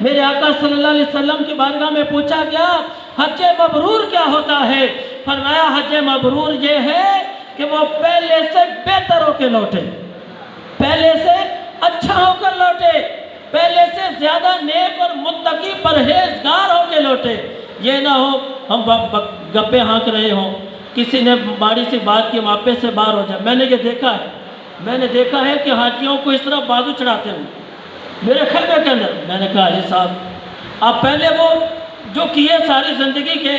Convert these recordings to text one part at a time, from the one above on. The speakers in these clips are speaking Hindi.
मेरे आका सल्लल्लाहु अलैहि वसल्लम की बारगाह में पूछा गया हज मबरूर क्या होता है? फरमाया हज मबरूर ये है कि वो पहले से बेहतर होकर लौटे, पहले से अच्छा होकर लौटे, पहले से ज्यादा नेक और मुत्तकी परहेजगार होकर लौटे। ये ना हो हम गप्पे हाँक रहे हों, किसी ने माड़ी सी बात की वापस से बाहर हो जाए। मैंने देखा है कि हाजियों को इस तरह बाजू चढ़ाते हुए मेरे खैमे के अंदर। मैंने कहा हाजी साहब आप पहले वो जो किए सारी ज़िंदगी के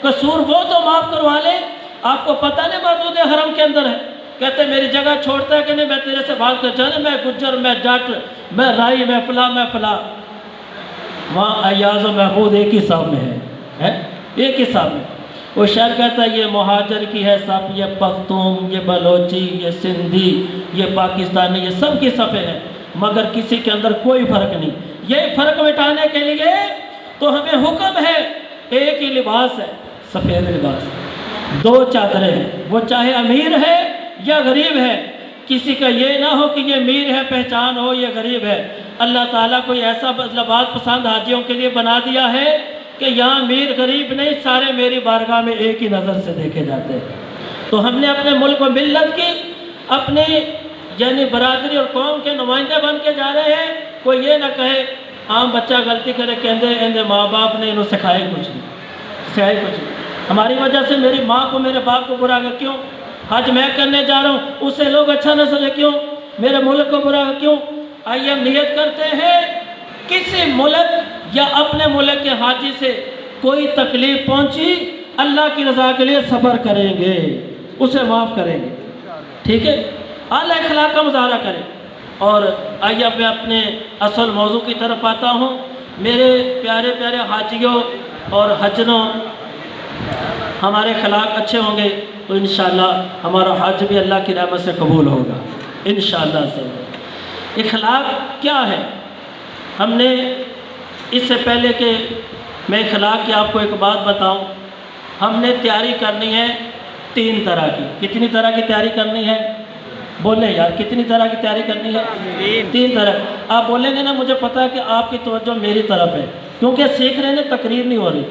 कसूर वो तो माफ़ करवा लें। आपको पता नहीं मौजूद हरम के अंदर है, कहते मेरी जगह छोड़ता है कि नहीं, मैं तेरे से भाग कर चले, मैं गुज्जर, मैं जट, मैं राई, मैं फला। वहाँ अयाज़ महमूद एक ही साहब में है एक ही साहब में। वो शायर कहता है ये मुहाजिर की है सब, ये पख्तून, ये बलोची, ये सिंधी, ये पाकिस्तानी, ये सब की सफ़े हैं, मगर किसी के अंदर कोई फ़र्क नहीं। ये फ़र्क मिटाने के लिए तो हमें हुक्म है, एक ही लिबास है, सफ़ेद लिबास, दो चादरें हैं, वो चाहे अमीर है या गरीब है। किसी का ये ना हो कि ये अमीर है पहचान हो, ये गरीब है। अल्लाह ताला कोई ऐसा लिबास पसंद हाजियों के लिए बना दिया है कि यहाँ अमीर गरीब नहीं, सारे मेरी बारगाह में एक ही नज़र से देखे जाते हैं। तो हमने अपने मुल्क व मिल्लत की अपने यानी बरादरी और कौम के नुमाइंदे बन के जा रहे हैं। कोई ये ना कहे आम बच्चा गलती करे कहते माँ बाप ने इन्होंने सिखाया कुछ नहीं। हमारी वजह से मेरी माँ को मेरे बाप को बुरा कर क्यों? हज मैं करने जा रहा हूँ उससे लोग अच्छा न समझे क्यों? मेरे मुल्क को बुरा क्यों? आइए हम नियत करते हैं किसी मुल्क या अपने मुल्क के हाजी से कोई तकलीफ पहुंची, अल्लाह की रज़ा के लिए सब्र करेंगे, उसे माफ़ करेंगे, ठीक है? आला अखलाक का मुजाहरा करें। और आइए मैं अपने असल मौजू की तरफ आता हूँ। मेरे प्यारे प्यारे हाजियों और हजनों, हमारे अखलाक अच्छे होंगे तो इंशाअल्लाह हमारा हज भी अल्लाह की रहमत से कबूल होगा इंशाअल्लाह से। अखलाक क्या है? हमने इससे पहले कि मैं अखलाक की आपको एक बात बताऊं, हमने तैयारी करनी है 3 तरह की। कितनी तरह की तैयारी करनी है? बोले यार, कितनी तरह की तैयारी करनी है? 3 तरह। आप बोलेंगे ना, मुझे पता है कि आपकी तवज्जो मेरी तरफ है क्योंकि सीख रहे हैं, तकरीर नहीं हो रही।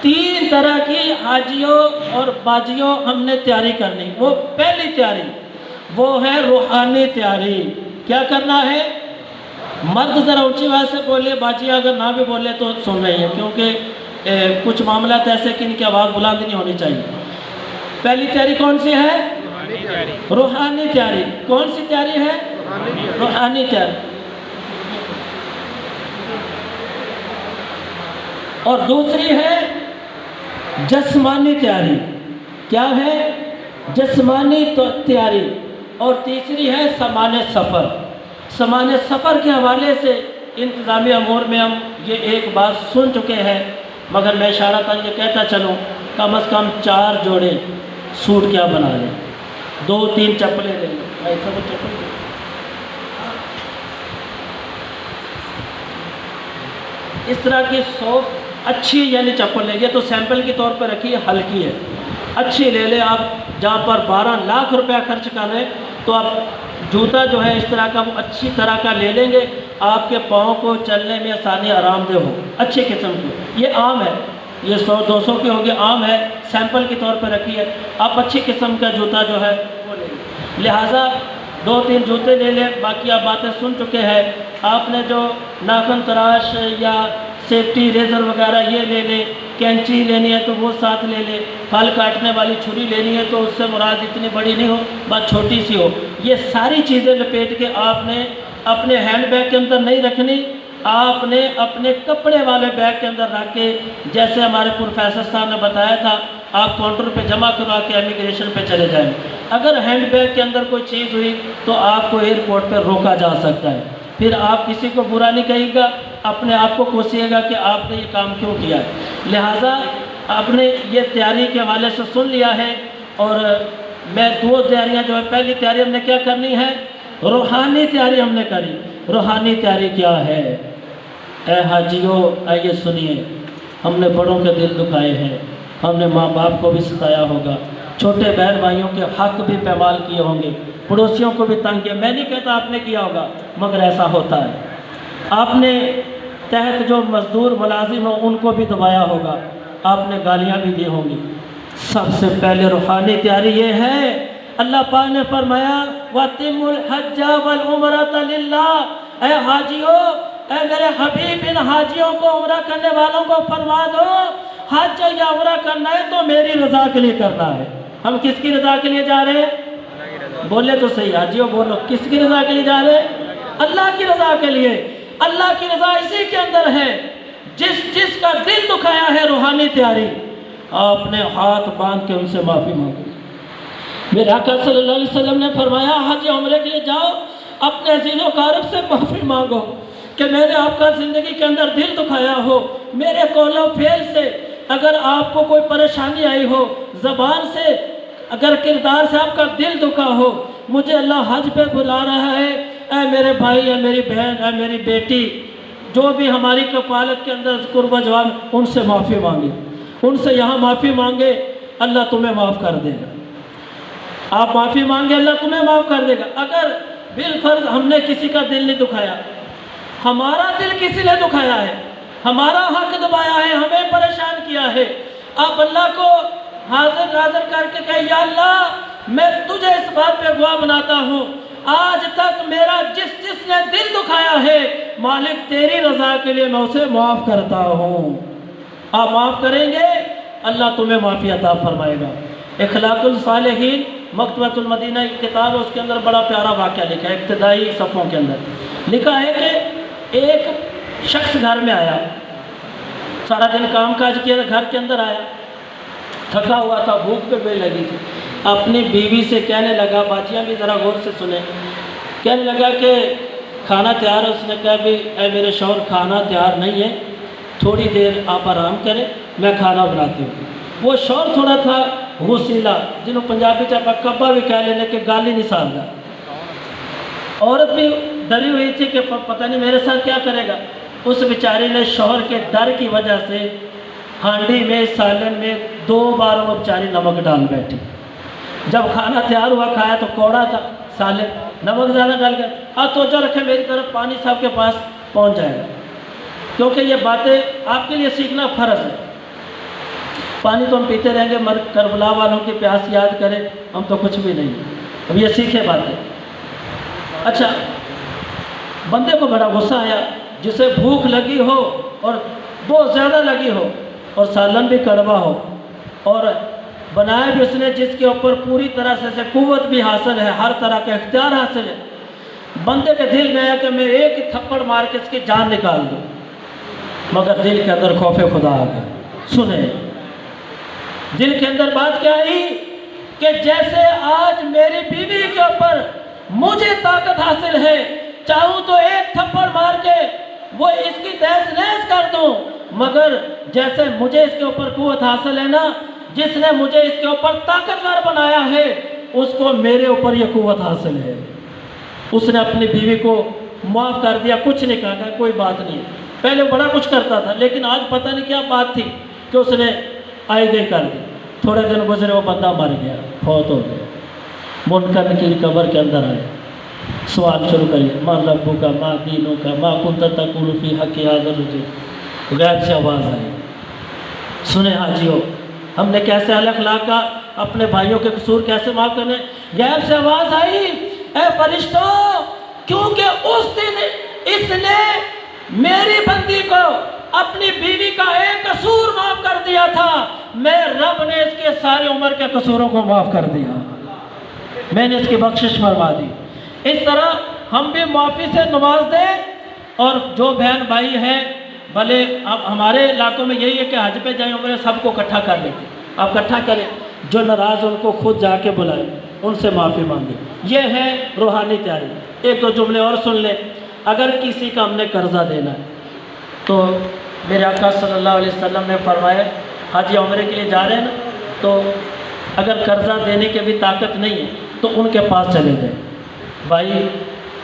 3 तरह की हाजियों और बाजियों हमने तैयारी करनी। वो पहली तैयारी वो है रूहानी तैयारी। क्या करना है? मर्द ज़रा ऊँची आवाज़ से बोले, बाजिया अगर ना भी बोले तो सुन रही है क्योंकि कुछ मामला ऐसे कि इनकी आवाज़ बुलंद नहीं होनी चाहिए। पहली तैयारी कौन सी है? रूहानी तैयारी। कौन सी तैयारी है? रूहानी तैयारी। और दूसरी है जिस्मानी तैयारी। क्या है? जिस्मानी तैयारी। और तीसरी है सामान्य सफ़र। सामान्य सफ़र के हवाले से इंतज़ामी अमूर में हम ये एक बात सुन चुके हैं, मगर मैं इशारा कर ये कहता चलूँ, कम से कम 4 जोड़े सूट क्या बना लें, 2-3 चप्पलें ले लें। ऐसा तो चप्पल इस तरह की सॉफ्ट अच्छी यानी चप्पल ले, ये तो सैंपल के तौर पर रखी है, हल्की है, अच्छी ले ले। आप जहाँ पर 12 लाख रुपया खर्च कर रहे तो आप जूता जो है इस तरह का वो अच्छी तरह का ले लेंगे, आपके पाँव को चलने में आसानी आरामदेह हो, अच्छे किस्म की। ये आम है, ये 100-200 की होगी, आम है, सैंपल के तौर पर रखी है। आप अच्छी किस्म का जूता जो है वो ले लें। लिहाजा 2-3 जूते ले लें। बाकी आप बातें सुन चुके हैं। आपने जो नाखून तराश या सेफ्टी रेजर वगैरह ये ले लें, कैंची लेनी है तो वो साथ ले लें, फल काटने वाली छुरी लेनी है तो उससे मुराद इतनी बड़ी नहीं हो, बस छोटी सी हो। ये सारी चीज़ें लपेट के आपने अपने हैंड बैग के अंदर नहीं रखनी, आपने अपने कपड़े वाले बैग के अंदर रख के, जैसे हमारे प्रोफेसर साहब ने बताया था, आप काउंटर पे जमा करवा के इमिग्रेशन पे चले जाएं। अगर हैंड बैग के अंदर कोई चीज़ हुई तो आपको एयरपोर्ट पर रोका जा सकता है। फिर आप किसी को बुरा नहीं कहिएगा, अपने आप को कोसिएगा कि आपने ये काम क्यों किया है। लिहाजा आपने ये तैयारी के हवाले से सुन लिया है। और मैं 2 तैयारियाँ जो है, पहली तैयारी हमने क्या करनी है? रूहानी तैयारी हमने करी। रूहानी तैयारी क्या है? ऐ हाजियों आइए सुनिए, हमने बड़ों के दिल दुखाए हैं, हमने माँ बाप को भी सताया होगा, छोटे बहन भाइयों के हक भी पैमाल किए होंगे, पड़ोसियों को भी तंग किया। मैं नहीं कहता आपने किया होगा, मगर ऐसा होता है। आपने तहत जो मजदूर मुलाजिम हो उनको भी दबाया होगा, आपने गालियाँ भी दी होंगी। सबसे पहले रूहानी तैयारी ये है, अल्लाह पाक ने फरमाया वतिमुल हज्जा वल उमरता लिल्लाह, ए हाजियों, ए मेरे हबीब, इन हाजियों को उम्रा करने वालों को फरमा दो, हज या उम्रा करना है तो मेरी रजा के लिए करना है। हम किसकी रजा के लिए जा रहे हैं? बोले तो सही हाजियों, बोलो किसकी रजा के लिए जा रहे हैं? अल्लाह की रजा के लिए। अल्लाह की रजा इसी के अंदर है। जिसका दिल दुखाया है, रूहानी तैयारी, आपने हाथ बांध के उनसे माफ़ी मांगी। मेरे आका सल्लल्लाहु अलैहि वसल्लम ने फरमाया हज उम्रे के लिए जाओ, अपने अज़ीज़ो कारब से माफ़ी मांगो कि मैंने आपका ज़िंदगी के अंदर दिल दुखाया हो, मेरे कौलो फेल से अगर आपको कोई परेशानी आई हो, ज़बान से अगर किरदार से आपका दिल दुखा हो, मुझे अल्लाह हज पे बुला रहा है। ऐ मेरे भाई, ऐ मेरी बहन, ऐ मेरी बेटी, जो भी हमारी कफालत के अंदर कुर्बा जवान, उनसे माफ़ी मांगे, उनसे यहाँ माफ़ी मांगे, अल्लाह तुम्हें माफ़ कर देगा। आप माफ़ी मांगे, अल्लाह तुम्हें माफ़ कर देगा। अगर बिलफर्ज हमने किसी का दिल नहीं दुखाया, हमारा दिल किसी ने दुखाया है, हमारा हक दबाया है, हमें परेशान किया है, आप अल्लाह को हाजिर नाज़िर करके कहे या अल्लाह मैं तुझे इस बात पे गवाह बनाता हूँ, आज तक मेरा जिसने दिल दुखाया है, मालिक तेरी रज़ा के लिए मैं उसे माफ़ करता हूँ। आप माफ़ करेंगे, अल्लाह तुम्हें माफ़ी अता फरमाएगा। इखलाकुल सालिहीन मकतबतुल मदीना की किताब है, उसके अंदर बड़ा प्यारा वाक़या लिखा है। इब्तिदाई सफ़ों के अंदर लिखा है कि एक शख्स घर में आया, सारा दिन काम काज किया, घर के अंदर आया, थका हुआ था, भूख पे भी लगी थी, अपनी बीवी से कहने लगा, बाजियाँ भी ज़रा गौर से सुने, कहने लगा कि खाना तैयार है। उसने कहा भी ऐ मेरे शौहर खाना तैयार नहीं है, थोड़ी देर आप आराम करें, मैं खाना बनाती हूँ। वो शौहर थोड़ा था गुस्सीला, जिन्हों पंजाबी चापा कब्बा भी कह लेने के गाली नहीं सारदा। औरत भी डरी हुई थी कि पता नहीं मेरे साथ क्या करेगा। उस बेचारी ने शौहर के डर की वजह से हांडी में सालन में 2 बार वो बेचारी नमक डाल बैठी। जब खाना तैयार हुआ, खाया तो कौड़ा था सालन, नमक ज़्यादा डाल गया। अब तो जो रखे मेरी तरफ पानी साहब के पास पहुंच जाएगा, क्योंकि ये बातें आपके लिए सीखना फ़र्ज़ है। पानी तो हम पीते रहेंगे, मर करबला वालों की प्यास याद करें, हम तो कुछ भी नहीं, अब ये सीखे बातें। अच्छा, बंदे को बड़ा गुस्सा आया, जिसे भूख लगी हो और बहुत ज़्यादा लगी हो और सालन भी कड़वा हो और बनाया भी उसने जिसके ऊपर पूरी तरह से कुव्वत भी हासिल है, हर तरह का इख्तियार हासिल है। बंदे के दिल में आया कि मैं एक ही थप्पड़ मार के इसकी जान निकाल दूँ, मगर दिल के अंदर खौफे खुदा आ गया। सुने, दिल के अंदर बात क्या आई कि जैसे आज मेरी बीवी के ऊपर मुझे ताकत हासिल है, चाहूँ तो एक थप्पड़ मार के वो इसकी तहस नहस कर दूँ, मगर जैसे मुझे इसके ऊपर कुव्वत हासिल है ना, जिसने मुझे इसके ऊपर ताकतवर बनाया है, उसको मेरे ऊपर ये कुव्वत हासिल है। उसने अपनी बीवी को माफ़ कर दिया, कुछ नहीं कहा, कोई बात नहीं। पहले बड़ा कुछ करता था, लेकिन आज पता नहीं क्या बात थी कि उसने आई गई कर दी। थोड़े दिन गुजरे, वो बंदा मर गया, फौत हो गया। मुनकर की कब्र के अंदर आए, सवाल शुरू करिए, माँ रब्बू का, माँ दीनों का, माँ कुंता तकुलु फी हक़्क़ि हाज़ा रजुल। गैब से आवाज़ आई, सुने हाजियों, हमने कैसे अल-अख़लाक़ का अपने भाइयों के कसूर कैसे माफ़ करने। गैब से आवाज़ आई, ए फरिश्तों, क्योंकि उस दिन इसने मेरी बंदी को अपनी बीवी का एक कसूर माफ़ कर दिया था, मैं रब ने इसके सारी उम्र के कसूरों को माफ़ कर दिया, मैंने इसकी बख्शिश फरमा दी। इस तरह हम भी माफ़ी से नवाज दें। और जो बहन भाई हैं, भले अब हमारे इलाकों में यही है कि हज पे जाए उम्र सबको इकट्ठा कर लेते, आप इकट्ठा करें, जो नाराज़ उनको खुद जाके बुलाएं, उनसे माफ़ी मांगे। ये है रूहानी तैयारी। एक दो जुमले और सुन लें। अगर किसी का हमने कर्जा देना है तो मेरे आका सल्लल्लाहु अलैहि वसल्लम ने फरमाया, हज या उम्रे के लिए जा रहे हैं ना, तो अगर कर्जा देने की भी ताकत नहीं है तो उनके पास चले जाए, भाई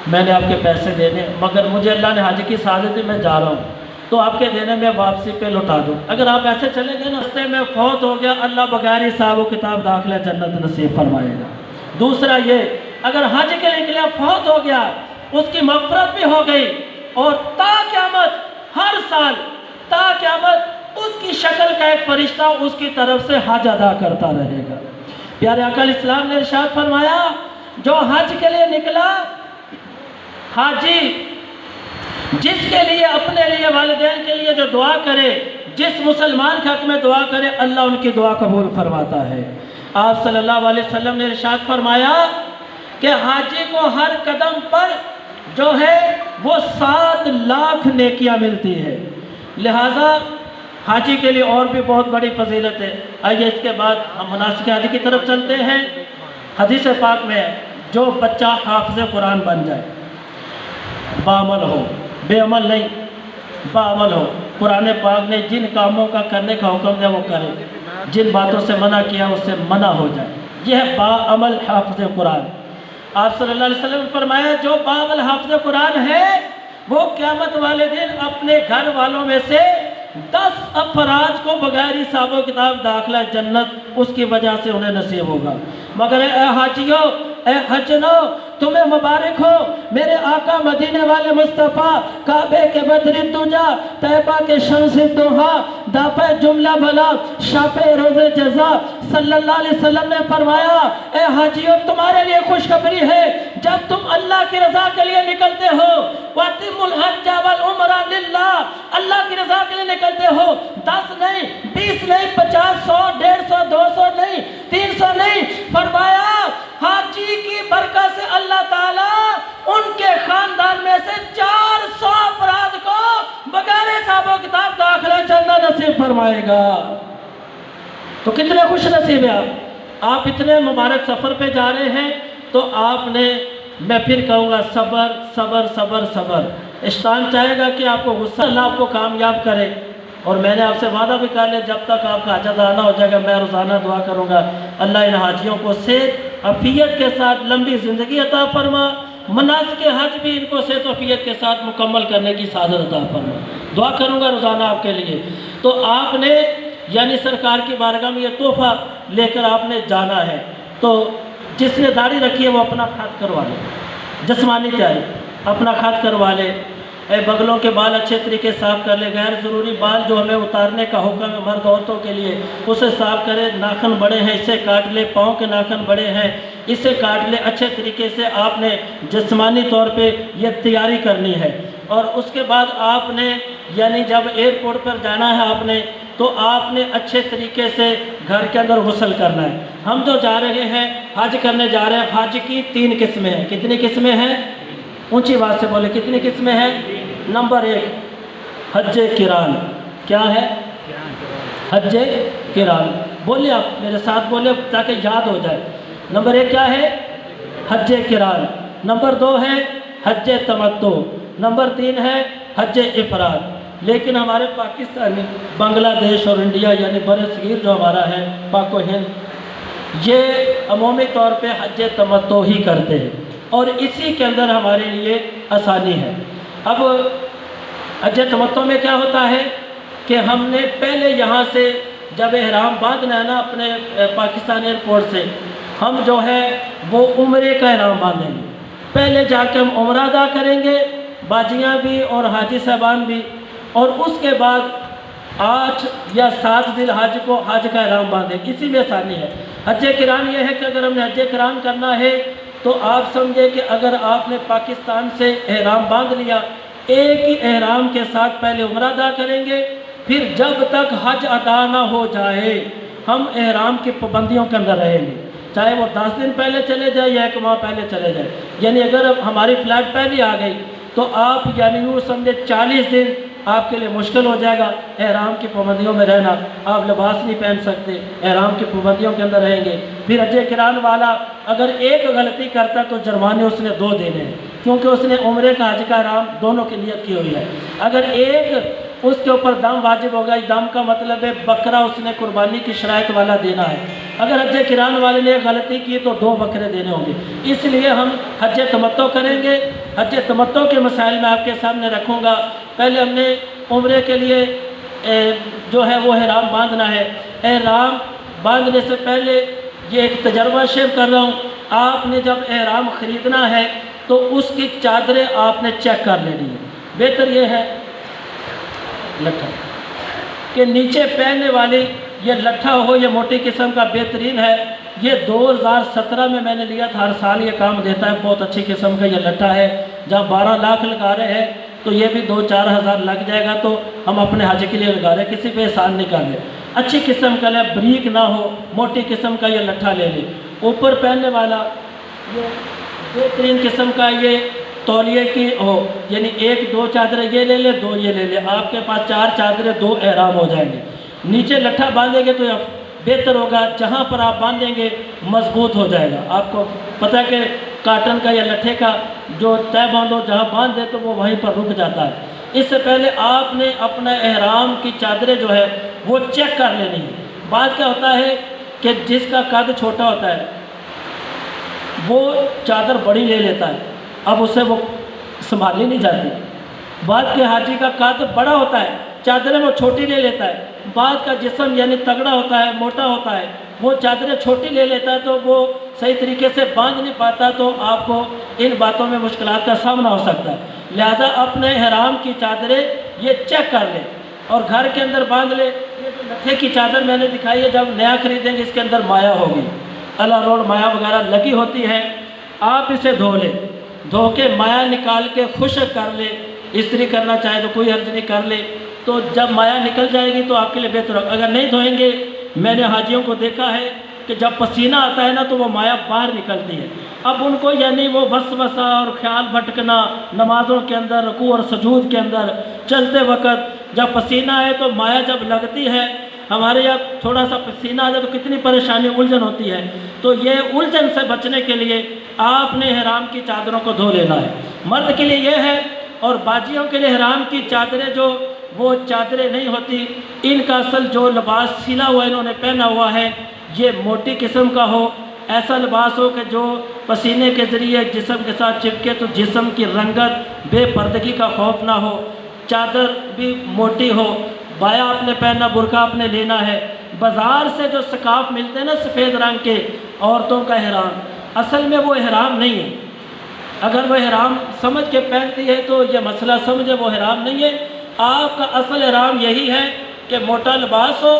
मैंने आपके पैसे देने, मगर मुझे अल्लाह ने हज की सादत दी, मैं जा रहा हूँ, तो आपके देने में वापसी पे लौटा दूँ। अगर आप ऐसे चले गए ना, रास्ते में फौत हो गया, अल्लाह बगैर हिसाब व किताब दाखिला जन्नत नसीब फरमाएगा। दूसरा ये, अगर हज के लिए फौत हो गया, उसकी मग़फ़िरत भी हो गई और ता क़यामत हर साल ता क़यामत उसकी शक्ल का एक फरिश्ता उसकी तरफ से हज अदा करता रहेगा। प्यारे आका इस्लाम ने इरशाद फरमाया, जो हज के लिए निकला हाजी, जिसके लिए अपने लिए वालिदैन के लिए जो दुआ करे, जिस मुसलमान के हक में दुआ करे, अल्लाह उनकी दुआ कबूल फरमाता है। आप सल्लल्लाहु अलैहि वसल्लम ने इरशाद फरमाया कि हाजी को हर कदम पर जो है वो 7 लाख नेकियां मिलती है। लिहाजा हाजी के लिए और भी बहुत बड़ी फजीलत है। आइए इसके बाद हम मुनासिक हाजी की तरफ चलते हैं। हदीस पाक में जो बच्चा हाफिज़ कुरान बन जाए, बाअमल हो, बेअमल नहीं, बाअमल हो, कुरान पाक ने जिन कामों का करने का हुक्म दिया वो करे, जिन बातों से मना किया उससे मना हो जाए, यह है बाअमल हाफिज़ कुरान। आप सल्लल्लाहु अलैहि वसल्लम ने फरमाया, जो बाअमल हाफिज़ कुरान है वो क़यामत वाले दिन अपने घर वालों में से 10 अफराज को बगैर हिसाब किताब दाखिला जन्नत उसकी वजह से उन्हें नसीब होगा। मगर ए हाजियों, ए हजनो, तुम्हें मुबारक हो, मेरे आका मदीने वाले मुस्तफ़ा, काबे के बदरी तुजा, तैबा के शम्स दुहा, दाफे जुमला भला, शाफे रोज़े जज़ा, सल्लल्लाहु अलैहि वसल्लम ने फरमाया, ए हाजियों, तुम्हारे लिए खुशखबरी है, जब तुम अल्लाह की रज़ा के लिए निकलते हो, वतिमुल हज्ज वल उम्रा लिल्लाह, अल्लाह की रज़ा के लिए निकलते हो, 10 नहीं, 20 नहीं, 50, 100, 150, 200 नहीं, 300 नहीं, फरमाया हाजी की बरकत से अल्लाह ताला उनके खानदान में से 400 अफराद को बगैर हिसाब किताब दाखिला जन्नत नसीब फरमाएगा। तो कितने खुश नसीब है आप इतने मुबारक सफ़र पे जा रहे हैं। तो आपने, मैं फिर कहूँगा, सब्र सब्र सब्र सब्र। शैतान चाहेगा कि आपको गुस्सा, अल्लाह आपको कामयाब करे। और मैंने आपसे वादा भी कर लिया, जब तक आपका हज अदा हो जाएगा मैं रोज़ाना दुआ करूँगा, अल्लाह इन हाजियों को सेहत अफियत के साथ लंबी ज़िंदगी अता फरमा, मनासिक हज भी इनको सेहत अफियत के साथ मुकम्मल करने की सादत अता फरमा। दुआ करूँगा रोज़ाना आपके लिए। तो आपने यानी सरकार की बारगाह में ये तोहफ़ा लेकर आपने जाना है। तो जिसने दाढ़ी रखी है वो अपना खाद करवा ले, जिस्मानी तैयारी अपना खाद करवा ले, बगलों के बाल अच्छे तरीके साफ़ कर ले, गैर ज़रूरी बाल जो हमें उतारने का हुक्म है मर्द औरतों के लिए उसे साफ़ करे, नाखून बड़े हैं इसे काट ले, पाँव के नाखून बड़े हैं इसे काट ले। अच्छे तरीके से आपने जिस्मानी तौर पे ये तैयारी करनी है। और उसके बाद आपने यानी जब एयरपोर्ट पर जाना है आपने, तो आपने अच्छे तरीके से घर के अंदर गुस्ल करना है। हम जो जा रहे हैं हज करने जा रहे हैं, हज की 3 किस्में हैं। कितनी किस्में हैं? ऊंची बात से बोले, कितनी किस्में हैं? नंबर 1 हज किरान। क्या है? हज किरान। बोलिए आप मेरे साथ बोले ताकि याद हो जाए। नंबर 1 क्या है? हज किरान। नंबर 2 है हज तमत्तो। नंबर 3 है हज इफराद। लेकिन हमारे पाकिस्तानी, बांग्लादेश और इंडिया यानी बरसगीर जो हमारा है पाको हिंद, ये अमूमी तौर पे हज तमत्तो ही करते हैं और इसी के अंदर हमारे लिए आसानी है। अब हज तमत्तो में क्या होता है कि हमने पहले यहाँ से जब एहराम बांधना है ना अपने पाकिस्तान एयरपोर्ट से, हम जो है वो उम्रे का एहराम बांधेंगे। पहले जाके हम उम्रा अदा करेंगे, बाजियाँ भी और हाजी साहबान भी, और उसके बाद 8 या 7 दिल हज को हज का एहराम बांधेंगे। इसी में आसानी है। हज किरान ये है कि अगर हमने हज किरान करना है तो आप समझे कि अगर आपने पाकिस्तान से एहराम बांध लिया, एक ही एहराम के साथ पहले उम्रा अदा करेंगे, फिर जब तक हज अदा ना हो जाए हम एहराम की पाबंदियों के अंदर रहेंगे, चाहे वो 10 दिन पहले चले जाए या 1 माह पहले चले जाए। यानी अगर अब हमारी फ़्लाइट पहले आ गई तो आप यानी यूँ समझे 40 दिन आपके लिए मुश्किल हो जाएगा एहराम की पाबंदियों में रहना। आप लिबास नहीं पहन सकते, एहराम की पाबंदियों के अंदर रहेंगे। फिर हज किरान वाला अगर एक गलती करता तो जुर्माने उसने 2 देने हैं, क्योंकि उसने उम्रे का हज का एहराम दोनों की नियत की हुई है। अगर एक उसके ऊपर दम वाजिब होगा, दम का मतलब है बकरा उसने कुर्बानी की शराइत वाला देना है। अगर हज किरान वाले ने गलती की तो 2 बकरे देने होंगे। इसलिए हम हज तमत्तो करेंगे। हज तमत्तो के मसाइल मैं आपके सामने रखूँगा। पहले हमने उम्रे के लिए जो है वो एहराम बांधना है। एहराम बांधने से पहले ये एक तजर्बा शेयर कर रहा हूँ, आपने जब एहराम ख़रीदना है तो उसकी चादरें आपने चेक कर लेनी है। बेहतर ये है लट्ठा के नीचे पहनने वाली ये लट्ठा हो, ये मोटी किस्म का बेहतरीन है। ये 2017 में मैंने लिया था। हर साल ये काम देता है। बहुत अच्छी किस्म का ये लट्ठा है। जहाँ 12 लाख लगा रहे हैं तो ये भी 2-4 हज़ार लग जाएगा। तो हम अपने हज के लिए लगा रहे हैं, किसी पे एहसान नहीं कर रहे। अच्छी किस्म का ले, बरीक ना हो, मोटी किस्म का ये लट्ठा ले ले। ऊपर पहनने वाला ये बेहतरीन किस्म का ये तौलिए की हो, यानी 1-2 चादरें ये ले ले, 2 ये ले ले। आपके पास 4 चादरें, 2 एहराम हो जाएंगे। नीचे लट्ठा बांधेंगे तो बेहतर होगा। जहाँ पर आप बांधेंगे मजबूत हो जाएगा। आपको पता है कि काटन का या लट्ठे का जो तय बांधो, जहाँ बांध दे तो वो वहीं पर रुक जाता है। इससे पहले आपने अपना एहराम की चादरें जो है वो चेक कर लेनी है। बात क्या होता है कि जिसका कद छोटा होता है वो चादर बड़ी ले लेता है, अब उससे वो संभाली नहीं जाती। बात के हाजी का कद बड़ा होता है, चादरें वो छोटी ले लेता है। बात का जिस्म यानी तगड़ा होता है, मोटा होता है, वो चादरें छोटी ले लेता है तो वो सही तरीके से बांध नहीं पाता। तो आपको इन बातों में मुश्किलात का सामना हो सकता है। लिहाजा अपने एहराम की चादरें ये चेक कर ले और घर के अंदर बांध ले। ये जो लट्ठे की चादर मैंने दिखाई है, जब नया खरीदेंगे इसके अंदर माया होगी, अला रोड माया वगैरह लगी होती है। आप इसे धो ले, धो के माया निकाल के खुश्क कर ले। इस्त्री करना चाहे तो कोई हर्ज नहीं, कर ले। तो जब माया निकल जाएगी तो आपके लिए बेहतर होगा। अगर नहीं धोएंगे, मैंने हाजियों को देखा है कि जब पसीना आता है ना तो वो माया बाहर निकलती है। अब उनको यानी वो वसवसा और ख्याल भटकना नमाज़ों के अंदर, रुकू और सुजूद के अंदर चलते वक्त जब पसीना आए तो माया जब लगती है, हमारे यहाँ थोड़ा सा पसीना आ जाए तो कितनी परेशानी, उलझन होती है। तो ये उलझन से बचने के लिए आपने एहराम की चादरों को धो लेना है। मर्द के लिए ये है, और बाजियों के लिए एहराम की चादरें जो वो चादरें नहीं होती, इनका असल जो लिबास सिला हुआ इन्होंने पहना हुआ है ये मोटी किस्म का हो। ऐसा लिबास हो कि जो पसीने के ज़रिए जिस्म के साथ चिपके तो जिस्म की रंगत, बेपर्दगी का खौफ ना हो। चादर भी मोटी हो। बाया आपने पहनना, बुरका आपने लेना है। बाज़ार से जो सकाफ मिलते हैं ना सफ़ेद रंग के, औरतों का एहराम, असल में वो एहराम नहीं है। अगर वो एहराम समझ के पहनती है तो ये मसला समझे, वो एहराम नहीं है। आपका असल एहराम यही है कि मोटा लिबास हो।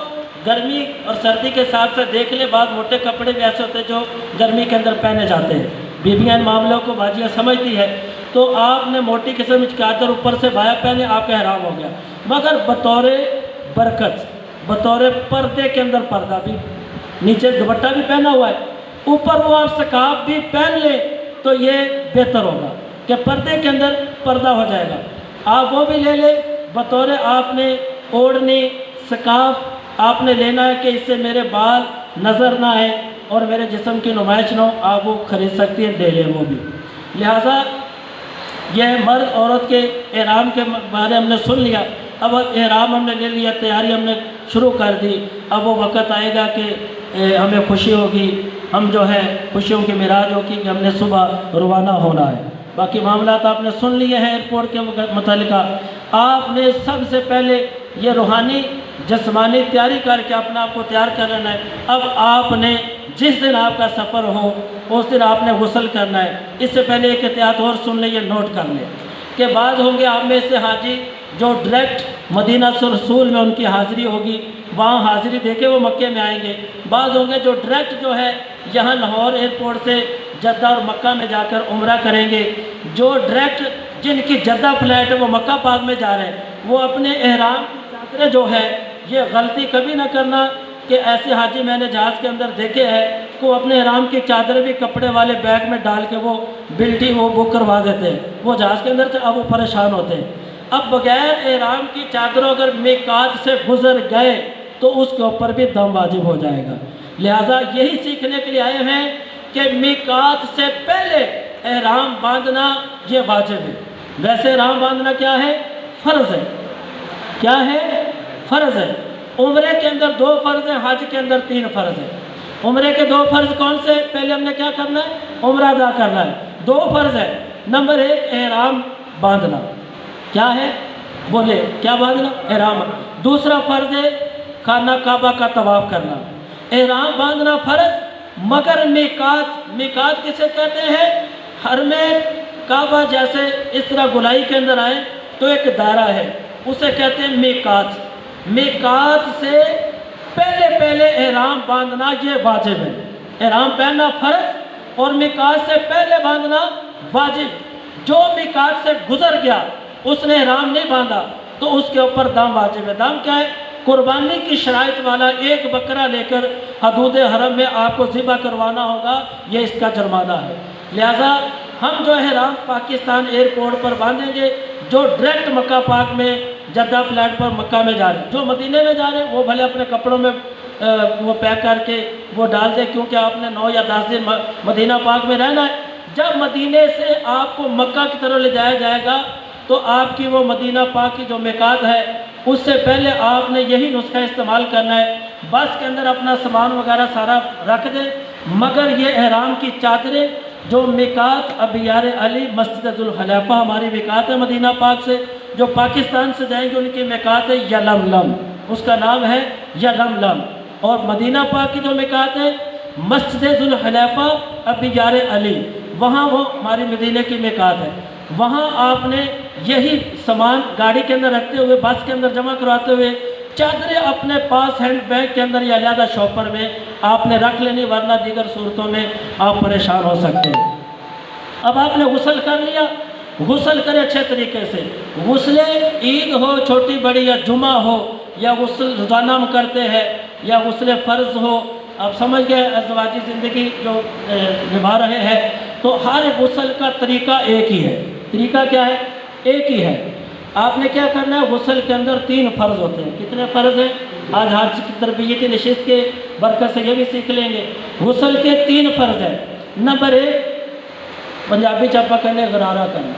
गर्मी और सर्दी के साथ साथ देख ले, बाद मोटे कपड़े भी ऐसे होते हैं जो गर्मी के अंदर पहने जाते हैं। बीबियाँ इन मामलों को बाजियाँ समझती है। तो आपने मोटी किस्म की चादर ऊपर से बाया पहने, आपका एहराम हो गया। मगर बतौर बरकत, बतौर पर्दे के अंदर पर्दा भी, नीचे दुपट्टा भी पहना हुआ है, ऊपर वो आप सकाफ भी पहन ले तो ये बेहतर होगा कि पर्दे के अंदर पर्दा हो जाएगा। आप वो भी ले ले। बतौर आपने ओढ़नी, सकाफ आपने लेना है कि इससे मेरे बाल नज़र ना आए और मेरे जिस्म की नुमाइश ना हो, आप वो ख़रीद सकती हैं, ले लें वो भी। लिहाजा यह मर्द औरत के एहराम के बारे हमने सुन लिया। अब एहराम हमने ले लिया, तैयारी हमने शुरू कर दी। अब वो वक़्त आएगा कि हमें खुशी होगी, हम जो है खुशियों की मिराज होगी कि हमने सुबह रवाना होना है। बाकी मामला आपने सुन लिए हैं एयरपोर्ट के मुतालिका। आपने सबसे पहले ये रूहानी जिस्मानी तैयारी करके अपने आप को तैयार कर लेना है। अब आपने जिस दिन आपका सफ़र हो उस दिन आपने गुस्ल करना है। इससे पहले एक एहतियात और सुन ले, ये नोट कर ले कि बाद होंगे आप में से हाजी जो डायरेक्ट मदीना रसूल में उनकी हाज़िरी होगी, वहाँ हाज़िरी देके वो मक्के में आएंगे। बाद होंगे जो डायरेक्ट जो है यहाँ लाहौर एयरपोर्ट से जद्दा और मक्का में जाकर उम्रा करेंगे। जो डायरेक्ट जिनकी जद्दा फ्लाइट है वो मक्का पाक में जा रहे हैं, वो अपने एहराम की चादरें जो है, ये गलती कभी ना करना कि ऐसे हाजी मैंने जहाज़ के अंदर देखे हैं कि वो अपने एहराम की चादरें भी कपड़े वाले बैग में डाल के वो बिल्टी वो बुक करवा देते हैं। वो जहाज़ के अंदर थे, अब वो परेशान होते हैं। अब बगैर एहराम की चादरों अगर मिकात से गुजर गए तो उसके ऊपर भी दम वाजिब हो जाएगा। लिहाजा यही सीखने के लिए आए हैं कि मिकात से पहले एहराम बांधना ये वाजिब है। वैसे एहराम बांधना क्या है? फ़र्ज़ है। क्या है? फ़र्ज़ है। उम्रे के अंदर 2 फ़र्ज़ हैं, हज के अंदर 3 फ़र्ज़ हैं। उम्रे के 2 फ़र्ज़ कौन से? पहले हमने क्या करना है? उम्रा अदा करना है। 2 फ़र्ज़ है। नंबर 1 एहराम बांधना। क्या है? बोले क्या बांधना? एहराम। दूसरा फ़र्ज़ है खाना काबा का तवाफ़ करना। एहराम बांधना फ़र्ज़, मगर मिकात किसे कहते हैं? हर में काबा जैसे इस तरह गुलाई के अंदर आए तो एक दायरा है, उसे कहते हैं मीकात। मीकात से पहले पहले एहराम बांधना ये वाजिब है। एहराम पहनना फ़र्ज और मीकात से पहले बांधना वाजिब। जो मीकात से गुजर गया उसने एहराम नहीं बांधा तो उसके ऊपर दाम वाजिब है। दाम क्या है? कुर्बानी की शराइत वाला एक बकरा लेकर हदूद हरम में आपको ज़िबा करवाना होगा, ये इसका जुर्माना है। लिहाजा हम जो एहराम पाकिस्तान एयरपोर्ट पर बांधेंगे, जो डायरेक्ट मक्का पाक में जद्दा फ्लाइट पर मक्का में जा रहे हैं, जो मदीने में जा रहे हैं वो भले अपने कपड़ों में वो पैक करके वो डाल दें, क्योंकि आपने 9 या 10 दिन मदीना पाक में रहना है। जब मदीने से आपको मक्का की तरफ ले जाया जाएगा तो आपकी वो मदीना पाक की जो मिकात है उससे पहले आपने यही नुस्खा इस्तेमाल करना है। बस के अंदर अपना सामान वगैरह सारा रख दें, मगर ये एहराम की चादरें जो मिकात अबियार अली मस्जिदुल खलीफा हमारी मिकात है मदीना पाक से, जो पाकिस्तान से जाएंगे उनकी मिकात है यलमलम, उसका नाम है यलमलम। और मदीना पाक की जो मिकात है मस्जिदुल खलीफा अबियार अली, वहाँ वो हमारी मदीने की मिकात है। वहाँ आपने यही सामान गाड़ी के अंदर रखते हुए, बस के अंदर जमा करवाते हुए, चादरें अपने पास हैंड बैग के अंदर या अलग शॉपर में आपने रख लेनी, वरना दीगर सूरतों में आप परेशान हो सकते हैं। अब आपने गुस्ल कर लिया, गुस्ल करें अच्छे तरीके से। गुस्ले ईद हो छोटी बड़ी या जुमा हो या गुस्ल रोज़ाना हम करते हैं या गुस्ले फ़र्ज़ हो, आप समझ गए अज़वाजी ज़िंदगी जो निभा रहे हैं, तो हर गुस्ल का तरीका एक ही है। तरीका क्या है? एक ही है। आपने क्या करना है? गुस्ल के अंदर 3 फ़र्ज़ होते हैं। कितने फ़र्ज़ हैं? आज हाज की तरबियती नशिस्त के बरकत से ये भी सीख लेंगे। गुस्ल के 3 फ़र्ज़ हैं। नंबर 1 पंजाबी चापा करने गरारा करना,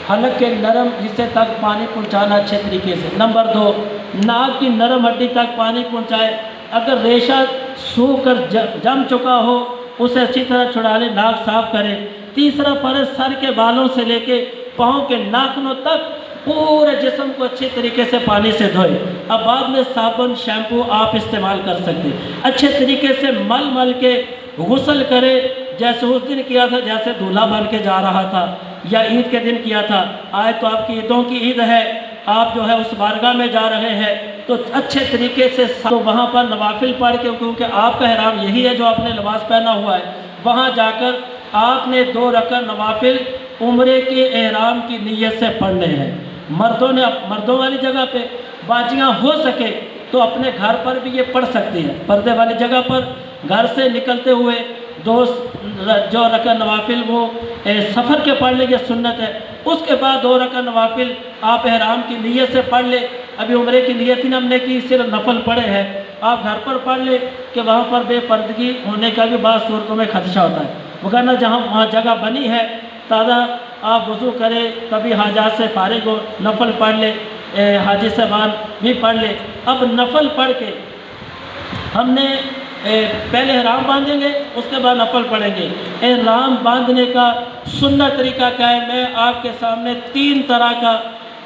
हलक के नरम हिस्से तक पानी पहुँचाना अच्छे तरीके से। नंबर 2 नाक की नरम हड्डी तक पानी पहुँचाए, अगर रेशा सूख कर जम चुका हो उसे अच्छी तरह छुड़ा ले, नाक साफ करें। तीसरा फ़र्ज़ सर के बालों से लेके पाँव के नाखूनों तक पूरे जिस्म को अच्छी तरीके से पानी से धोए। अब बाद में साबुन शैम्पू आप इस्तेमाल कर सकते हैं। अच्छे तरीके से मल मल के गुस्ल करें, जैसे उस दिन किया था, जैसे दूल्हा बन के जा रहा था या ईद के दिन किया था। आज तो आपकी ईदों की ईद है, आप जो है उस बारगाह में जा रहे हैं, तो अच्छे तरीके से तो वहाँ पर नवाफिल पढ़ के, क्योंकि आपका एहराम यही है जो आपने लिबास पहना हुआ है, वहाँ जाकर आपने 2 रकअत नवाफिल उम्रे के एहराम की नीयत से पढ़ने हैं। मर्दों ने मर्दों वाली जगह पे, बाजियाँ हो सके तो अपने घर पर भी ये पढ़ सकती है। पर्दे वाली जगह पर घर से निकलते हुए 2 जो रकअत नवाफिल वो सफ़र के पढ़ ले, ये सुन्नत है। उसके बाद 2 रकअत नवाफिल आप एहराम की नीयत से पढ़ ले। अभी उम्रे की नीयत ही हमने की, सिर्फ नफल पढ़े हैं, आप घर पर पढ़ ले कि वहाँ पर बेपर्दगी होने का भी बाद सूरतों में खदशा होता है। वरना जहाँ वहाँ जगह बनी है ताज़ा, आप वज़ू करें, कभी हाजात से फारिग हो, नफल पढ़ ले, हाजी साहबान भी पढ़ ले। अब नफल पढ़ के हमने पहले एहराम बांधेंगे, उसके बाद नफल पढ़ेंगे। एहराम बांधने का सुन्नत तरीका क्या है? मैं आपके सामने 3 तरह का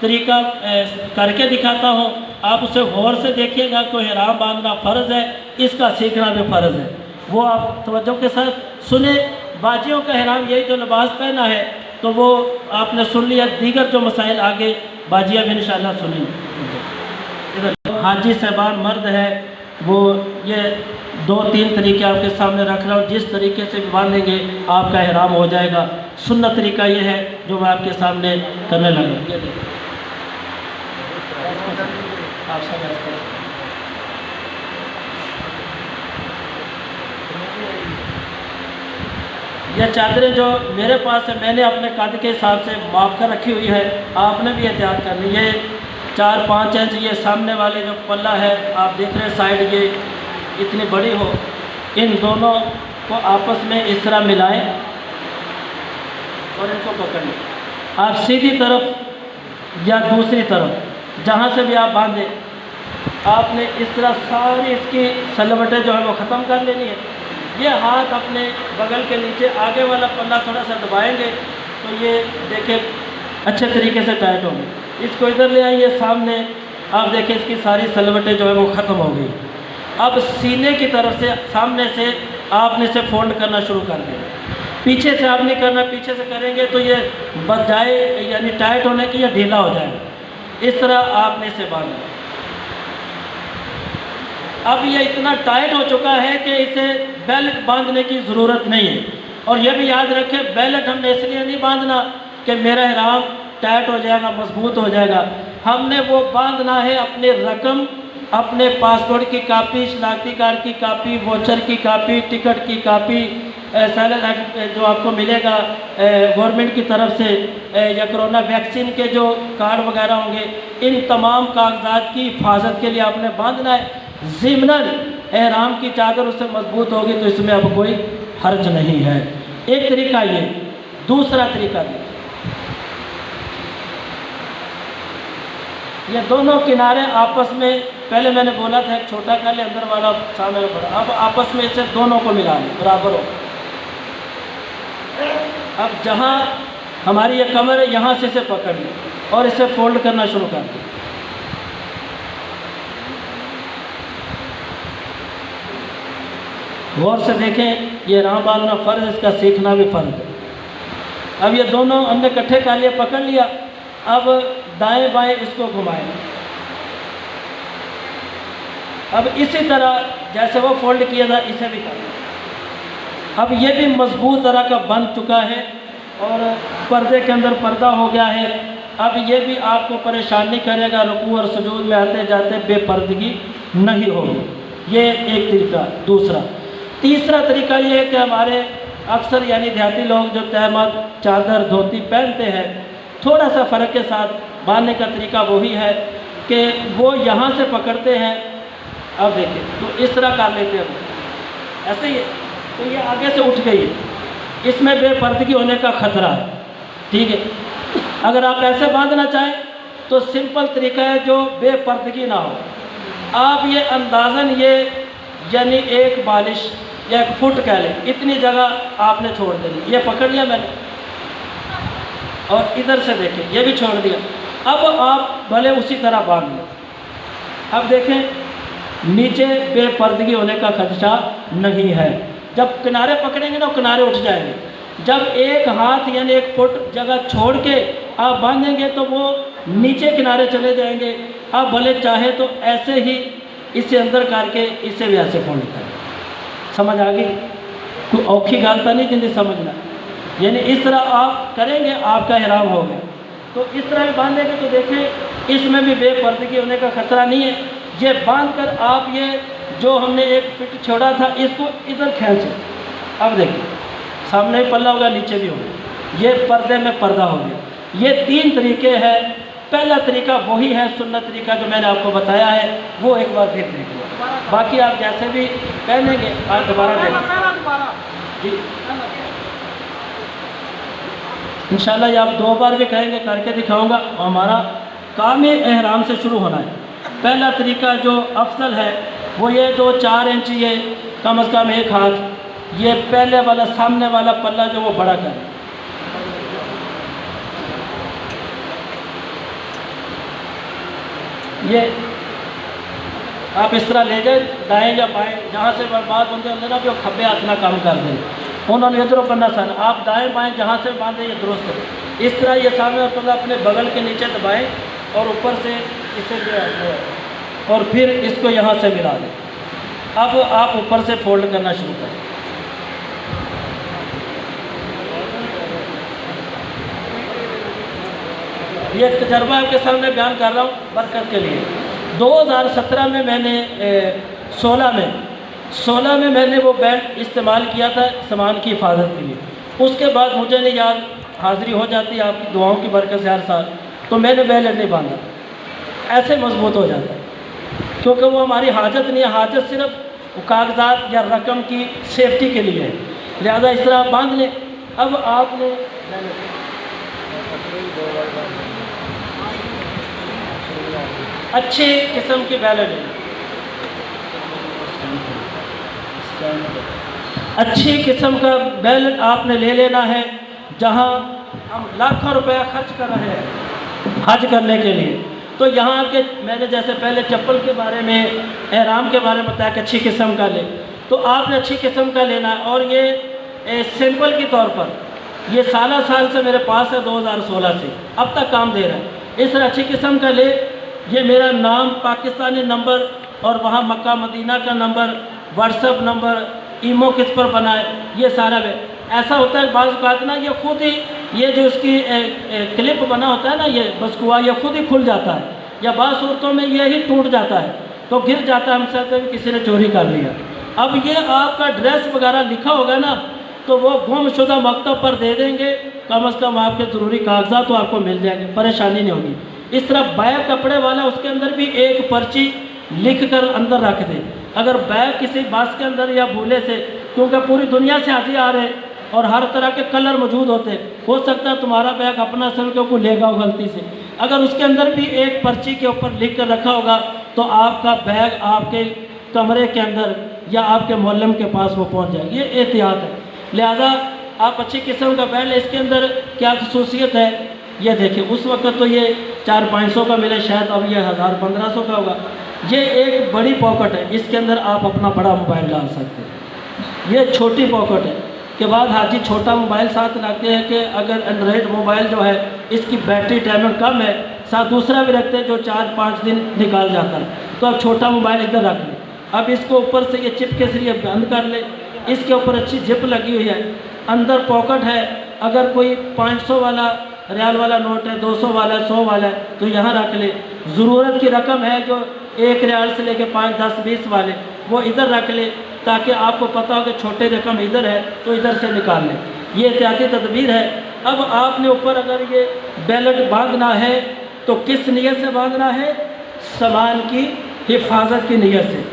तरीका करके दिखाता हूँ, आप उसे गौर से देखिएगा। तो एहराम बांधना फ़र्ज़ है, इसका सीखना भी फ़र्ज़ है, वो आप तवज्जो के साथ सुने। बाजियों का एहराम यही जो लिबास पहना है, तो वो आपने सुन लिया। दीगर जो मसाइल आगे बाजियाँ भी इंशाअल्लाह सुनेंगे। हाजी साहबान मर्द है, वो ये 2-3 तरीके आपके सामने रख रहा हूँ, जिस तरीके से भी बांधेंगे आपका एहराम हो जाएगा। सुन्नत तरीका ये है जो मैं आपके सामने करने लगा। ये देखिए, यह चादरें जो मेरे पास है, मैंने अपने कद के हिसाब से माप कर रखी हुई है, आपने भी एहतियात करनी है। 4-5 इंच ये सामने वाले जो पल्ला है आप देख रहे हैं, साइड ये इतनी बड़ी हो, इन दोनों को आपस में इस तरह मिलाएं और इनको पकड़ लें। आप सीधी तरफ या दूसरी तरफ जहाँ से भी आप बांधें, आपने इस तरह सारी इसकी सलवटें जो है वो ख़त्म कर लेनी है। ये हाथ अपने बगल के नीचे आगे वाला पल्ला थोड़ा सा दबाएंगे तो ये देखें अच्छे तरीके से टाइट होंगे। इसको इधर ले आइए सामने, आप देखें इसकी सारी सलवटें जो है वो ख़त्म हो गई। अब सीने की तरफ से सामने से आपने इसे फोल्ड करना शुरू कर दें। पीछे से आप नहीं करना, पीछे से करेंगे तो ये बच जाए, यानी टाइट होने की या ढीला हो जाएगा। इस तरह आपने इसे बांधना। अब ये इतना टाइट हो चुका है कि इसे बेल्ट बांधने की ज़रूरत नहीं है। और ये भी याद रखें, बेल्ट हमने इसलिए नहीं बांधना कि मेरा ihram टाइट हो जाएगा, मजबूत हो जाएगा। हमने वो बांधना है अपनी रकम, अपने पासपोर्ट की कापी, शनाख्ती कार्ड की कापी, वोचर की कापी, टिकट की कापी, सैलरी जो आपको मिलेगा गवर्नमेंट की तरफ से, या कोरोना वैक्सीन के जो कार्ड वगैरह होंगे, इन तमाम कागजात की हिफाजत के लिए आपने बांधना है। ज़िम्नन ihram की चादर उससे मजबूत होगी तो इसमें अब कोई हर्ज नहीं है। एक तरीका ये। दूसरा तरीका ये दोनों किनारे आपस में, पहले मैंने बोला था एक छोटा कर ले, अंदर वाला सामने बड़ा, अब आपस में इसे दोनों को मिला लें बराबर हो। अब जहाँ हमारी ये कमर है यहाँ से इसे पकड़ लें और इसे फोल्ड करना शुरू कर दें। गौर से देखें, ये राह बांधना फ़र्ज, इसका सीखना भी फ़र्ज है। अब ये दोनों हमने इकट्ठे कर लिया, पकड़ लिया। अब दाएं बाएं इसको घुमाएं। अब इसी तरह जैसे वो फोल्ड किया था इसे भी कर। अब ये भी मजबूत तरह का बन चुका है और पर्दे के अंदर पर्दा हो गया है। अब ये भी आपको परेशान नहीं करेगा, रुकू और सुजूद में आते जाते बेपर्दगी नहीं होगी। ये एक तरीका। दूसरा, तीसरा तरीका ये है कि हमारे अक्सर यानी देहाती लोग जो तहमद, चादर, धोती पहनते हैं, थोड़ा सा फ़र्क के साथ बांधने का तरीका वही है कि वो यहाँ से पकड़ते हैं। अब देखिए, तो इस तरह कर लेते हैं, ऐसे ही, तो ये आगे से उठ गई है, इसमें बेपर्दगी होने का ख़तरा है। ठीक है, अगर आप ऐसे बांधना चाहें तो सिंपल तरीका है जो बेपर्दगी ना हो। आप ये अंदाज़न ये यानी एक बालिश या एक फुट कह लें, इतनी जगह आपने छोड़ देनी। ये पकड़ लिया मैंने और इधर से देखें ये भी छोड़ दिया। अब आप भले उसी तरह बांध लें। अब देखें नीचे बेपर्दगी होने का खदशा नहीं है। जब किनारे पकड़ेंगे ना किनारे उठ जाएंगे। जब एक हाथ यानी एक फुट जगह छोड़ के आप बांधेंगे तो वो नीचे किनारे चले जाएंगे। आप भले चाहे तो ऐसे ही इसे अंदर करके इसे भी ऐसे फोल्ड करें। समझ आ गई? कोई औखी गाल तो नहीं जिंदगी समझना, यानी इस तरह आप करेंगे आपका ihram हो गया। तो इस तरह भी बांधेंगे तो देखें इसमें भी बेपर्दगी होने का खतरा नहीं है। ये बांध कर आप ये जो हमने एक फिट छोड़ा था इसको इधर खींचें। अब देखिए सामने भी पल्ला होगा, नीचे भी होगा, ये पर्दे में पर्दा हो गया। ये तीन तरीके हैं। पहला तरीका वही है सुन्नत तरीका जो मैंने आपको बताया है, वो एक बार फिर देख लो। बाकी आप जैसे भी पहनेंगे आप दोबारा देखें जी। इंशाल्लाह ये आप 2 बार भी कहेंगे, करके दिखाऊंगा। हमारा काम ihram से शुरू होना है। पहला तरीका जो अफजल है वो ये 2-4 इंच, ये कम से कम एक हाथ, ये पहले वाला सामने वाला पल्ला जो वो बड़ा करें। ये आप इस तरह ले जाए, दाएं या बाएं जहाँ से बर्बाद होंगे होंगे ना भी खब्बे हाथ ना काम कर दें। उन्होंने इधरों करना सन, आप दाएं बाएं जहाँ से बांधे ये दुरुस्त है। इस तरह ये सामने पल्ला अपने बगल के नीचे दबाएं और ऊपर से इसे और फिर इसको यहाँ से मिला दें। अब आप ऊपर से फोल्ड करना शुरू करें। ये तजर्बा आपके सामने बयान कर रहा हूँ बरकत के लिए। 2017 में मैंने 16 में मैंने वो बेल्ट इस्तेमाल किया था सामान की हिफाजत के लिए। उसके बाद मुझे नहीं याद, हाज़िरी हो जाती है आपकी दुआओं की बरकत से हर साल, तो मैंने बेल्ट नहीं बांधा। ऐसे मजबूत हो जाता है क्योंकि वो हमारी हाजत नहीं है। हाजत सिर्फ कागजात या रकम की सेफ्टी के लिए है, लिहाजा इस तरह बांध लें। अब आपने अच्छी किस्म की बेल्ट है, अच्छी किस्म का बेल्ट आपने ले लेना है। जहाँ हम लाखों रुपया खर्च कर रहे हैं हज करने के लिए, तो यहाँ के मैंने जैसे पहले चप्पल के बारे में, ihram के बारे में बताया कि अच्छी किस्म का ले, तो आपने अच्छी किस्म का लेना है। और ये सैंपल के तौर पर ये साल से मेरे पास है, 2016 से अब तक काम दे रहा है। इस तरह अच्छी किस्म का ले, ये मेरा नाम, पाकिस्तानी नंबर और वहाँ मक्का मदीना का नंबर, व्हाट्सएप नंबर, ईमो किस पर बनाए, ये सारा है। ऐसा होता है बाज़ औक़ात ना ये खुद ही, ये जो इसकी क्लिप बना होता है ना, ये बसकुआ, ये खुद ही खुल जाता है, या बाज़ सूरतों में ये ही टूट जाता है, तो गिर जाता है, हमसे तो किसी ने चोरी कर लिया। अब ये आपका ड्रेस वगैरह लिखा होगा ना, तो वो गुमशुदा मकतब पर दे देंगे, कम से कम आपके ज़रूरी कागजात तो आपको मिल जाएंगे, परेशानी नहीं होगी। इस तरह बैग कपड़े वाला, उसके अंदर भी एक पर्ची लिख कर अंदर रख दे। अगर बैग किसी बस के अंदर या भूले से, क्योंकि पूरी दुनिया से हाजी आ रहे हैं और हर तरह के कलर मौजूद होते हैं, हो सकता है तुम्हारा बैग अपना सर के ऊपर लेगा हो गलती से, अगर उसके अंदर भी एक पर्ची के ऊपर लिख कर रखा होगा तो आपका बैग आपके कमरे के अंदर या आपके मोहल्लम के पास वो पहुंच जाए। ये एहतियात है। लिहाजा आप अच्छी किस्म का बैग, इसके अंदर क्या खसूसियत है ये देखिए। उस वक्त तो ये 400-500 का मिले, शायद अब ये 1000-1500 का होगा। ये एक बड़ी पॉकेट है, इसके अंदर आप अपना बड़ा मोबाइल डाल सकते हैं। ये छोटी पॉकेट है के बाद हाजी छोटा मोबाइल साथ रखते हैं कि अगर एंड्रॉयड मोबाइल जो है इसकी बैटरी टाइमिंग कम है, साथ दूसरा भी रखते हैं जो 4-5 दिन निकाल जाता है, तो अब छोटा मोबाइल इधर रख लें। अब इसको ऊपर से ये चिप के जरिए बंद कर ले, इसके ऊपर अच्छी जिप लगी हुई है, अंदर पॉकेट है। अगर कोई 500 वाला रियाल वाला नोट है, 200 वाला है, 100 वाला है, तो यहाँ रख ले। ज़रूरत की रकम है जो 1 रियाल से लेके 5, 10, 20 वाले, वो इधर रख ले, ताकि आपको पता हो कि छोटे रकम इधर है तो इधर से निकाल लें। ये एहतियाती तदबीर है। अब आपने ऊपर अगर ये बैलेट बांधना है तो किस नीयत से बांधना है? सामान की हिफाजत की नीयत से।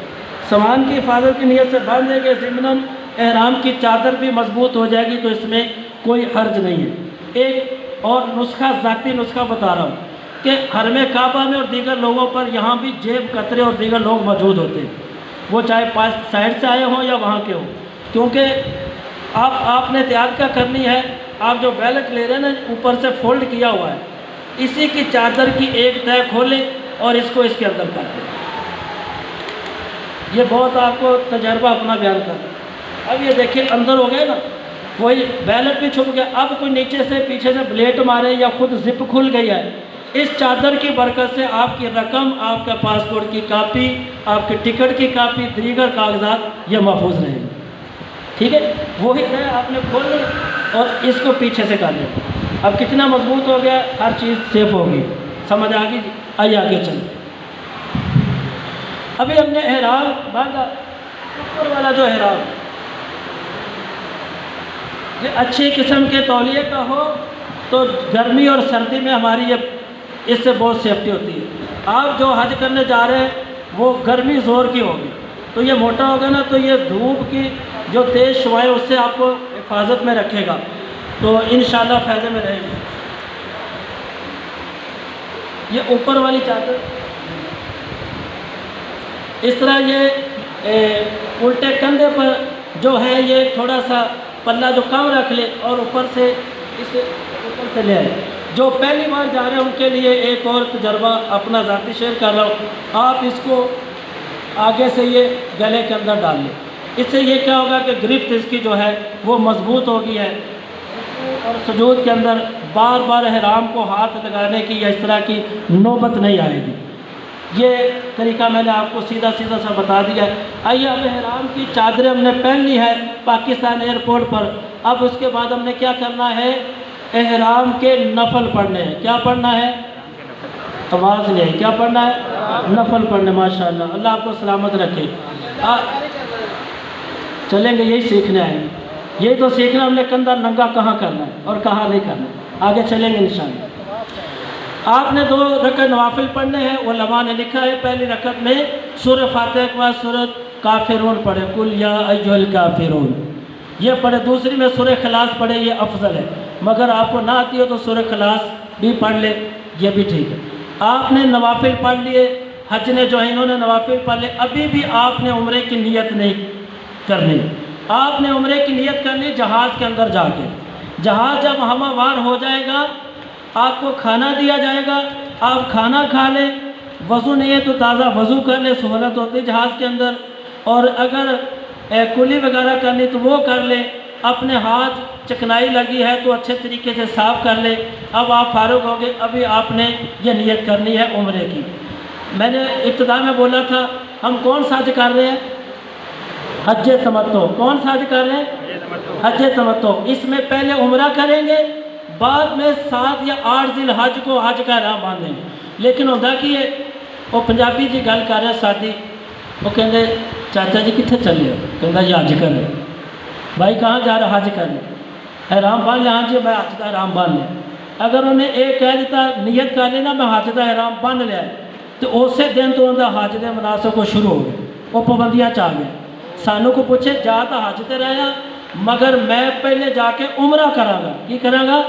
सामान की हिफाजत की नीयत से बांधेंगे, ज़िम्नन एहराम की चादर भी मजबूत हो जाएगी, तो इसमें कोई हर्ज नहीं है। एक और नुस्खा, ज़ाती नुस्खा बता रहा हूँ कि हरम काबा में और दीगर लोगों पर यहाँ भी जेब कतरे और दीगर लोग मौजूद होते हैं, वो चाहे पास साइड से आए हों या वहाँ के हों, क्योंकि आपने तैयार क्या करनी है, आप जो बैलेट ले रहे हैं ना, ऊपर से फोल्ड किया हुआ है, इसी की चादर की एक तह खोलें और इसको इसके अंदर कर दें। ये बहुत आपको तजर्बा अपना बयान कर। अब ये देखिए अंदर हो गए ना, वही बैलेट भी छुप गया। अब कोई नीचे से पीछे से ब्लेड मारे या खुद जिप खुल गई है, इस चादर की बरकत से आपकी रकम, आपका पासपोर्ट की कापी, आपके टिकट की कापी, दीगर कागजात ये महफूज रहेंगे। ठीक है, वही है, आपने खोल लिया और इसको पीछे से कर लिया। अब कितना मजबूत हो गया, हर चीज़ सेफ होगी। समझ आ गई? आइए आगे चलते। अभी हमने एहराम बांधा, ऊपर वाला जो एहराम ये अच्छी किस्म के तौलिए का हो तो गर्मी और सर्दी में हमारी ये इससे बहुत सेफ्टी होती है। आप जो हज करने जा रहे हैं वो गर्मी ज़ोर की होगी, तो ये मोटा होगा ना, तो ये धूप की जो तेज़ शुआएं उससे आपको हिफाजत में रखेगा, तो इंशाल्लाह फ़ायदे में रहेंगे। ये ऊपर वाली चादर इस तरह ये उल्टे कंधे पर जो है ये थोड़ा सा पल्ला जो कम रख ले और ऊपर से इसे ऊपर से ले आए। जो पहली बार जा रहे हैं उनके लिए एक और तजर्बा अपना ज़ाती शेयर कर रहा हूँ। आप इसको आगे से ये गले के अंदर डाल लें, इससे ये क्या होगा कि गिरफ्त इसकी जो है वो मजबूत होगी है, और सुजूद के अंदर बार बार एहराम को हाथ लगाने की या इस तरह की नौबत नहीं आएगी। ये तरीका मैंने आपको सीधा सीधा सा बता दिया। आइए अब एहराम की चादरें हमने पहन ली है पाकिस्तान एयरपोर्ट पर। अब उसके बाद हमने क्या करना है, एहराम के नफल पढ़ने हैं। क्या पढ़ना है? आवाज़ नहीं है, क्या पढ़ना है? नफल पढ़ने। माशाअल्लाह, अल्लाह आपको सलामत रखे। चलेंगे, यही सीखने आएंगे, यही तो सीखना हमने, कंधा नंगा कहाँ करना है और कहाँ नहीं करना है। आगे चलेंगे इंशाअल्लाह। आपने 2 रकअत नवाफिल पढ़ने हैं। उलमा ने लिखा है पहली रकअत में सूरह फातिहा के बाद सूरह काफिरून पढ़े, कुल या अय्युहल काफिरून, ये पढ़े। दूसरी में सूरह खलास पढ़े, ये अफजल है। मगर आपको ना आती हो तो सूरह खलास भी पढ़ ले, ये भी ठीक है। आपने नवाफिल पढ़ लिए, हज ने जो है इन्होंने नवाफिल पढ़ लिए। अभी भी आपने उम्रे की नीयत नहीं करनी। आपने उम्रे की नीयत करनी जहाज़ के अंदर जाके। जहाज़ जब हवावार हो जाएगा आपको खाना दिया जाएगा, आप खाना खा लें। वज़ू नहीं है तो ताज़ा वज़ू कर ले, सहूलत होती है जहाज़ के अंदर। और अगर कुली वगैरह करनी तो वो कर लें। अपने हाथ चिकनाई लगी है तो अच्छे तरीके से साफ़ कर ले। अब आप फारुग हो गए, अभी आपने ये नियत करनी है उम्रे की। मैंने इब्तिदा में बोला था हम कौन सा हज कर रहे हैं? हज तमत्तो। कौन सा हज कर रहे हैं? हज तमत्तो। इसमें पहले उम्रा करेंगे, बाद में 7 या 8 जिल हज को हज का राह बांधेंगे। लेकिन होता कि वो पंजाबी जी गल कर रहे सादी, वो कहते चाचा जी कितने चले हो? कहता जी हज करने। भाई कहाँ जा रहे? हज करने। एहराम बांध लिया? हाँ जी मैं हज का एहराम बांध लिया। अगर उन्हें एक कह दिता नियत कर लेना मैं हज का एहराम बांध लिया, तो उस दिन तो उनका हज के मुनासिब को शुरू हो गए, वो पाबंदियाँ च आ गए। सानू को पूछे जा तो हज ते रहा, मगर मैं पहले जाके उमरा करांगा। की करांगा?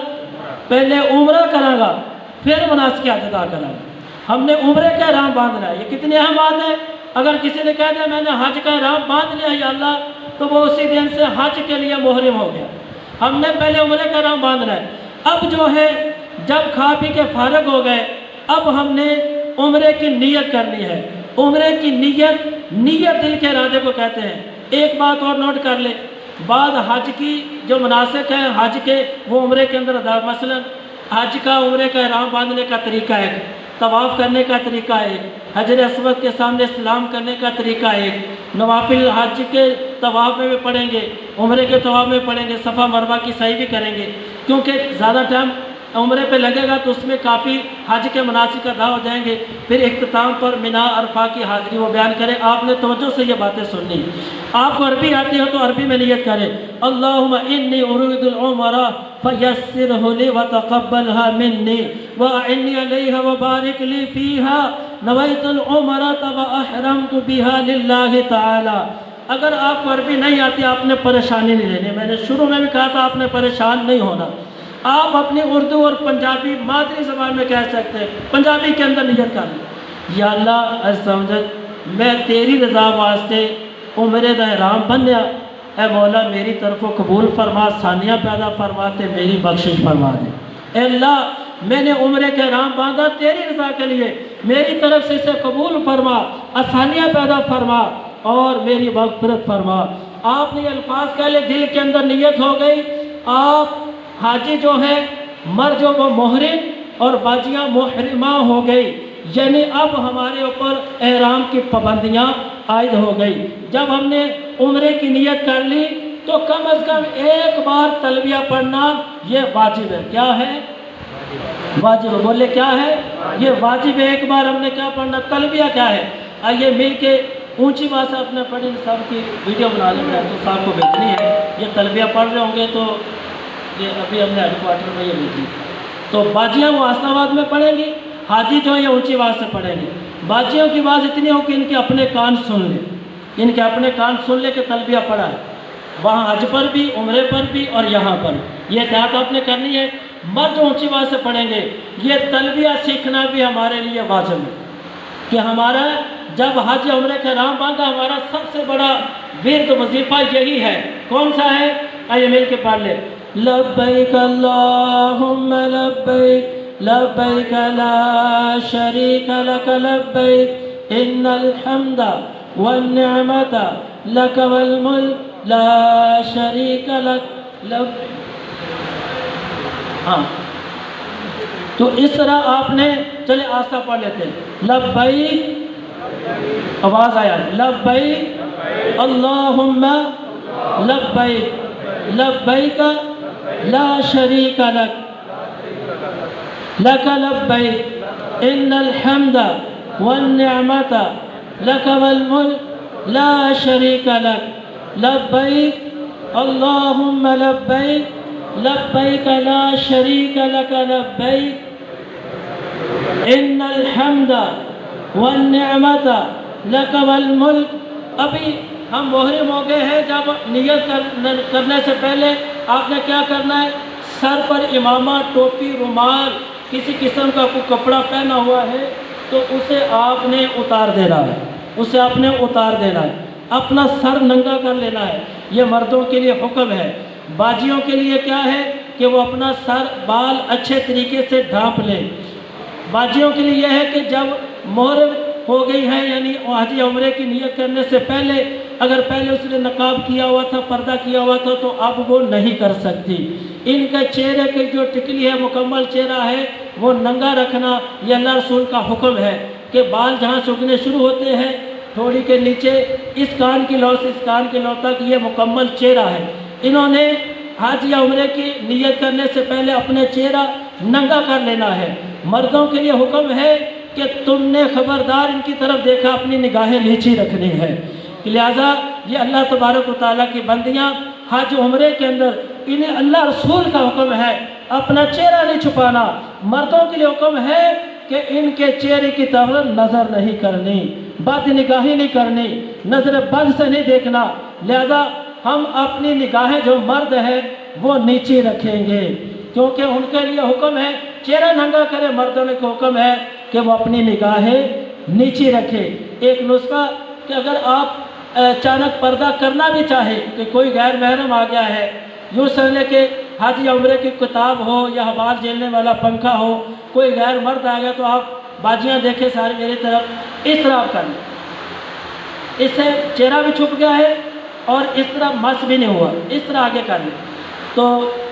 पहले उमरा करांगा, फिर मुनासिब हज अदा करांगा। हमने उम्रे का एहराम बांधना है। ये कितनी अहम बात है। अगर किसी ने कह दिया मैंने हज का एहराम बांध लिया या अल्लाह, तो वो उसी दिन से हज के लिए मुहर्रम हो गया। हमने पहले उम्रे का एहराम बांधना है। अब जो है जब खा पी के फारग हो गए, अब हमने उम्रे की नीयत करनी है। उम्रे की नीयत दिल के इरादे को कहते हैं। एक बात और नोट कर ले, बाद हज की जो मुनासिक है हज के, वो उम्रे के अंदर अदा। मसलन हज का उम्रे का एहराम बांधने का तरीका है, तवाफ़ करने का तरीका है, हजर अस्वद के सामने सलाम करने का तरीका है, नवाफिल हज के तवाफ़ में भी पढ़ेंगे, उम्रे के तवाफ़ में पढ़ेंगे, सफ़ा मरवा की सही भी करेंगे। क्योंकि ज़्यादा टाइम उम्रे पे लगेगा तो उसमें काफ़ी हज के मुनासिक अदा हो जाएंगे। फिर इख्तिताम पर मिना अरफा की हाज़िरी वो बयान करें। आपने तवज्जो से ये बातें सुननी। आपको अरबी आती हो तो अरबी में नियत करें, अल्लाहुम्मा इन्नी उरीदुल उम्रा फयस्सिरहु ली व तक़ब्बलहा मिन्नी व अइन्नी अलैहा व बारिक ली फ़ीहा नवैतुल उम्रता व अहरमतु बिहा लिल्लाहि तआला। अगर आपको अरबी नहीं आती आपने परेशानी नहीं लेनी। मैंने शुरू में भी कहा था आपने परेशान नहीं होना। आप अपनी उर्दू और पंजाबी मादरी ज़बान में कह सकते हैं। पंजाबी के अंदर नियत कर ली, या अल्लाह अज़्ज़वजल मैं तेरी रज़ा वास्ते उम्रे दा एहराम बन्या, ए मौला मेरी तरफों कबूल फरमा, सानिया पैदा फरमाते मेरी बख्शिश फरमा दे। अल्लाह मैंने उम्रे के एहराम बांधा तेरी रज़ा के लिए, मेरी तरफ से इसे कबूल फरमा, आसानियाँ पैदा फरमा और मेरी मग़फ़िरत फरमा। आपने ये अल्फाज कह ले, दिल के अंदर नियत हो गई। आप हाजी जो है मर जो वो मोहरिम और बाजियाँ मोहरिमा हो गई, यानी अब हमारे ऊपर एहराम की पाबंदियाँ आयद हो गई। जब हमने उम्रे की नियत कर ली तो कम अज़ कम एक बार तलबिया पढ़ना ये वाजिब है। क्या है? वाजिब है। बोले क्या है? ये वाजिब है। एक बार हमने क्या पढ़ना? तलबिया क्या है? आइए मिल के ऊँची बात से अपने पढ़ी साहब की वीडियो बना लेंगे तो साहब को भेजनी है। ये तलबिया पढ़ रहे होंगे तो ये अभी हमने हेडक्वार्टर में ये भेजी। तो बाजियाँ वो आसनाबाद में पढ़ेंगी, हाजी जो है ये ऊँची आवाज़ से पढ़ेंगे। बाजियों की आवाज़ इतनी हो कि इनके अपने कान सुन ले, इनके अपने कान सुन ले कि तलबिया पढ़ा है, वहाँ हज पर भी, उम्रे पर भी और यहाँ पर। ये एहतियात आपने करनी है। मर्द ऊँची आवाज़ से पढ़ेंगे। ये तलबिया सीखना भी हमारे लिए वाजिब है कि हमारा जब हज उम्रे का एहराम बांधा हमारा सबसे बड़ा विर्द वजीफ़ा यही है। कौन सा है? आइए मिल के पढ़ ले। लब्बैक अल्लाहुम्मा लब्बैक लब्बैक ला शरीक लक लब्बैक इन्नल हम्दा वन निअमता लक वल मुल्क ला शरीक लक। हाँ, तो इस तरह आपने, चले आस्था पढ़ लेते हैं। लब्बैक, आवाज़ आया, लब्बैक अल्लाहुम्मा लब्बैक लब्बैक ला शरीक लक लक लब्बैक इन्नल हम्दा वन निअमता लक वल मुल्क ला शरीक लक लब्बैक अल्लाहुम्मा लब्बैक लब्बैक ला शरीक लक लब्बैक इन्नल हम्दा वन निअमता लक वल मुल्क। अभी हम मुहरिम हो गए हैं। जब नियत करने से पहले आपने क्या करना है? सर पर इमामा, टोपी, रुमाल, किसी किस्म का कोई कपड़ा पहना हुआ है तो उसे आपने उतार देना है, उसे आपने उतार देना है। अपना सर नंगा कर लेना है। ये मर्दों के लिए हुक्म है। बाजियों के लिए क्या है कि वो अपना सर बाल अच्छे तरीके से ढांप लें। बाजियों के लिए यह है कि जब मुहर्रम हो गई है यानी हज उम्रे की नियत करने से पहले अगर पहले उसने नकाब किया हुआ था, पर्दा किया हुआ था, तो अब वो नहीं कर सकती। इनके चेहरे की जो टिकली है, मुकम्मल चेहरा है, वो नंगा रखना ये अल्लाह रसूल का हुक्म है कि बाल जहाँ से उगने शुरू होते हैं थोड़ी के नीचे, इस कान की लौ से इस कान की लौ तक ये मुकम्मल चेहरा है। इन्होंने हज या उम्रे की नियत करने से पहले अपने चेहरा नंगा कर लेना है। मर्दों के लिए हुक्म है कि तुमने खबरदार इनकी तरफ देखा, अपनी निगाहें नीची रखनी है। लिहाजा ये अल्लाह तबारक व तआला की बंदियाँ हज उम्रे के अंदर इन्हें अल्लाह रसूल का हुक्म है अपना चेहरा नहीं छुपाना। मर्दों के लिए हुक्म है कि इनके चेहरे की तरफ नज़र नहीं करनी, बदनिगाही नहीं करनी, नज़र बद से नहीं देखना। लिहाजा हम अपनी निगाहें जो मर्द है वो नीचे रखेंगे, क्योंकि उनके लिए हुक्म है चेहरा नंगा करे। मर्दों ने हुक्म है कि वो अपनी निगाहें नीचे रखे। एक नुस्खा कि अगर आप अचानक पर्दा करना भी चाहे कि कोई गैर महरम आ गया है, यूँ समझ के हज या उम्रे की किताब हो या हवाल झेलने वाला पंखा हो, कोई गैर मर्द आ गया तो आप बाजियाँ देखें सारी मेरी तरफ, इस तरह आप कर लें। इससे चेहरा भी छुप गया है और इस तरह मस भी नहीं हुआ, इस तरह आगे कर लें। तो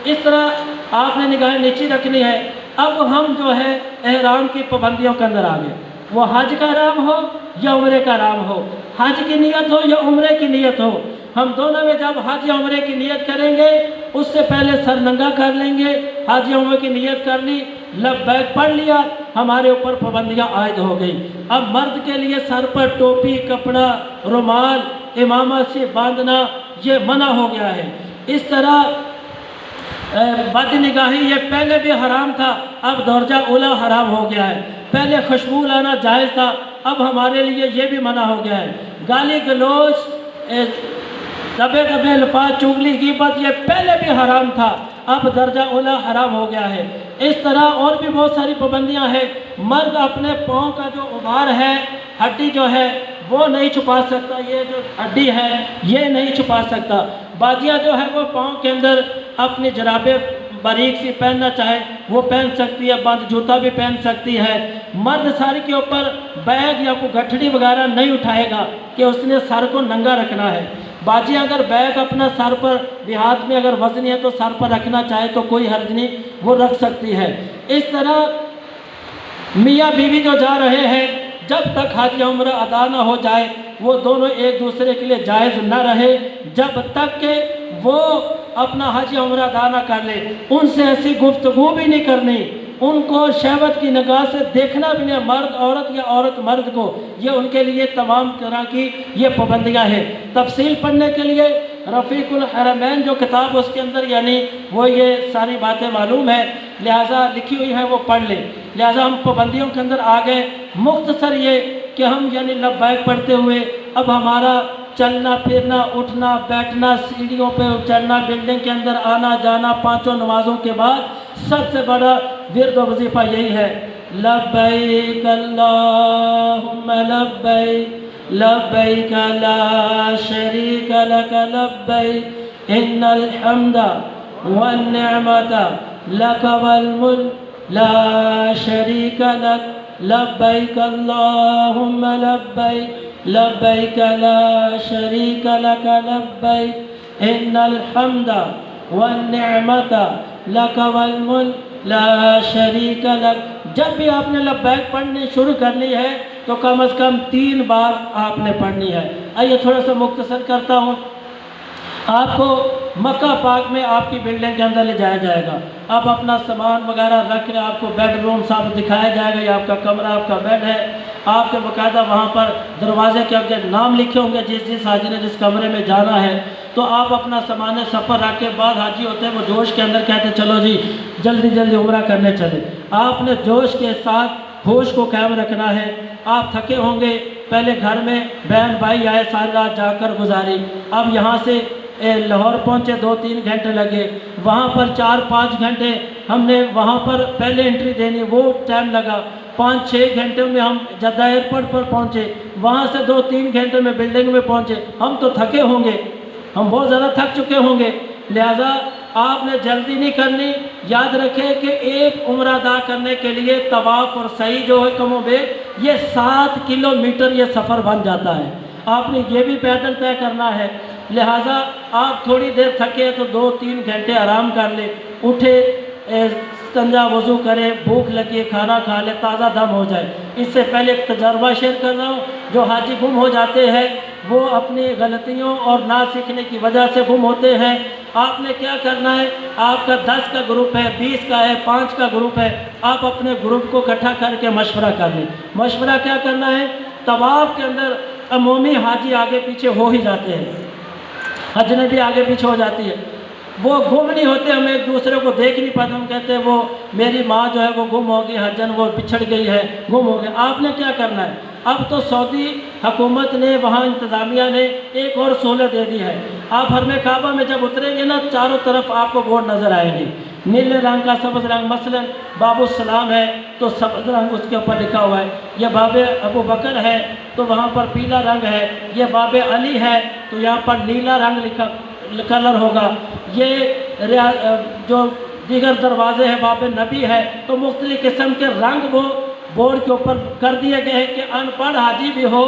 इस तरह आपने निगाहें नीचे रखनी है। अब हम जो है एहराम की पाबंदियों के अंदर आ गए, वो हज का एहराम हो या उम्रे का एहराम हो, हज की नियत हो या उम्रे की नियत हो, हम दोनों में जब हज या उम्रे की नियत करेंगे उससे पहले सर नंगा कर लेंगे। हज या उम्रे की नियत कर ली, लब्बैक पढ़ लिया, हमारे ऊपर पाबंदियाँ आयद हो गई। अब मर्द के लिए सर पर टोपी, कपड़ा, रुमाल, इमामा से बांधना ये मना हो गया है। इस तरह बदनिगाही ये पहले भी हराम था, अब दर्जा उला हराम हो गया है। पहले खुशबू लाना जायज़ था, अब हमारे लिए ये भी मना हो गया है। गाली गलोच, दबे दबे अल्फाज, चुगली, ग़ीबत ये पहले भी हराम था, अब दर्जा उला हराम हो गया है। इस तरह और भी बहुत सारी पाबंदियां हैं। मर्द अपने पाँव का जो उभार है, हड्डी जो है वो नहीं छुपा सकता, ये जो हड्डी है ये नहीं छुपा सकता। बाजियाँ जो है वो पाँव के अंदर अपनी जराबे बारीक सी पहनना चाहे वो पहन सकती है, बंद जूता भी पहन सकती है। मर्द सर के ऊपर बैग या कोई गठड़ी वगैरह नहीं उठाएगा कि उसने सर को नंगा रखना है। बाजी अगर बैग अपना सर पर भी हाथ में अगर वजनी है तो सर पर रखना चाहे तो कोई हर्ज नहीं, वो रख सकती है। इस तरह मियाँ बीवी जो जा रहे हैं, जब तक हज या उम्रा अदा न हो जाए वो दोनों एक दूसरे के लिए जायज़ न रहे, जब तक के वो अपना हज या उम्रा अदा न कर ले। उनसे ऐसी गुफ्तगू भी नहीं करनी, उनको शहवत की निगाह से देखना भी नहीं, मर्द औरत या औरत मर्द को, ये उनके लिए तमाम तरह की ये पाबंदियाँ हैं। तफसील पढ़ने के लिए रफ़ीकुल हरमैन जो किताब उसके अंदर यानी वो ये सारी बातें मालूम है, लिहाजा लिखी हुई है, वो पढ़ लें। लिहाजा हम पाबंदियों के अंदर आ गए। मुख्तसर ये कि हम यानी लब्बैक पढ़ते हुए अब हमारा चलना फिरना, उठना बैठना, सीढ़ियों पे चढ़ना, बिल्डिंग के अंदर आना जाना, पांचों नमाजों के बाद सबसे बड़ा विर्द और वजीफ़ा यही है, लब्बैक अल्लाहुम्मा लब्बैक लब्बैक ला शरीक लक लब्बैक इन्नल हम्दा वन निअमता लक वल मुल्क ला शरीक लक लब्बैक अल्लाहुम्मा लब्बैक लब्बैक ला शरीक लक लब्बैक इन्नल हम्दा वन निअमता लक वल मुल्क ला शरीक लक। जब भी आपने लब्बैक पढ़नी शुरू करनी है तो कम से कम 3 बार आपने पढ़नी है। आइए थोड़ा सा मुख्तसर करता हूँ। आपको मक्का पाक में आपकी बिल्डिंग के अंदर ले जाया जाएगा, आप अपना सामान वगैरह रख रहे, आपको बेडरूम साफ दिखाया जाएगा, ये आपका कमरा, आपका बेड है। आपके बाकायदा वहाँ पर दरवाजे के आगे नाम लिखे होंगे जिस जिस हाजी ने जिस कमरे में जाना है। तो आप अपना सामान सफ़र रख के बाद हाजी होते हैं वो जोश के अंदर कहते हैं चलो जी जल्दी जल्दी उम्रा करने चले। आपने जोश के साथ होश को कायम रखना है। आप थके होंगे, पहले घर में बहन भाई आए, सारी रात जाकर गुजारी, अब यहाँ से लाहौर पहुँचे 2-3 घंटे लगे, वहाँ पर 4-5 घंटे हमने वहाँ पर पहले एंट्री देनी, वो टाइम लगा। 5-6 घंटे में हम जद्दा एयरपोर्ट पर पहुँचे, वहाँ से 2-3 घंटे में बिल्डिंग में पहुँचे। हम तो थके होंगे, हम बहुत ज़्यादा थक चुके होंगे, लिहाजा आपने जल्दी नहीं करनी। याद रखें कि एक उम्रा अदा करने के लिए तवाफ़ और सही जो है कमोबेश ये 7 किलोमीटर ये सफ़र बन जाता है। आपने ये भी पैदल तय करना है। लिहाजा आप थोड़ी देर थके तो 2-3 घंटे आराम कर ले, उठे, तंजा वज़ू करे, भूख लगी खाना खा ले, ताज़ा दम हो जाए। इससे पहले एक तजर्बा शेयर कर रहा हूँ। जो हाजी गुम हो जाते हैं वो अपनी गलतियों और ना सीखने की वजह से गुम होते हैं। आपने क्या करना है, आपका 10 का ग्रुप है, 20 का है, 5 का ग्रुप है, आप अपने ग्रुप को इकट्ठा करके मशवरा कर लें। मशवरा क्या करना है, तवाफ़ के अंदर अमूमी हाजी आगे पीछे हो ही जाते हैं, अजनबी आगे पीछे हो जाती है, वो गुम नहीं होते, हम एक दूसरे को देख नहीं पाते, हम कहते हैं वो मेरी माँ जो है वो गुम हो गई, हजन वो बिछड़ गई है, गुम हो गई। आपने क्या करना है, अब तो सऊदी हुकूमत ने, वहाँ इंतज़ामिया ने एक और सहूलत दे दी है। आप हरम काबा में जब उतरेंगे ना, चारों तरफ आपको बोर्ड नज़र आएंगे, नीले रंग का, सब्ज़ रंग, मसलन बाबुसलाम है तो सब्ज़ रंग उसके ऊपर लिखा हुआ है, यह बाबे अबू बकर है तो वहाँ पर पीला रंग है, यह बाबे अली है तो यहाँ पर नीला रंग लिखा कलर होगा, ये जो दीगर दरवाजे हैं बाबे नबी है तो मुख्तलिफ़ किस्म के रंग वो बोर्ड के ऊपर कर दिए गए हैं कि अनपढ़ हाजी भी हो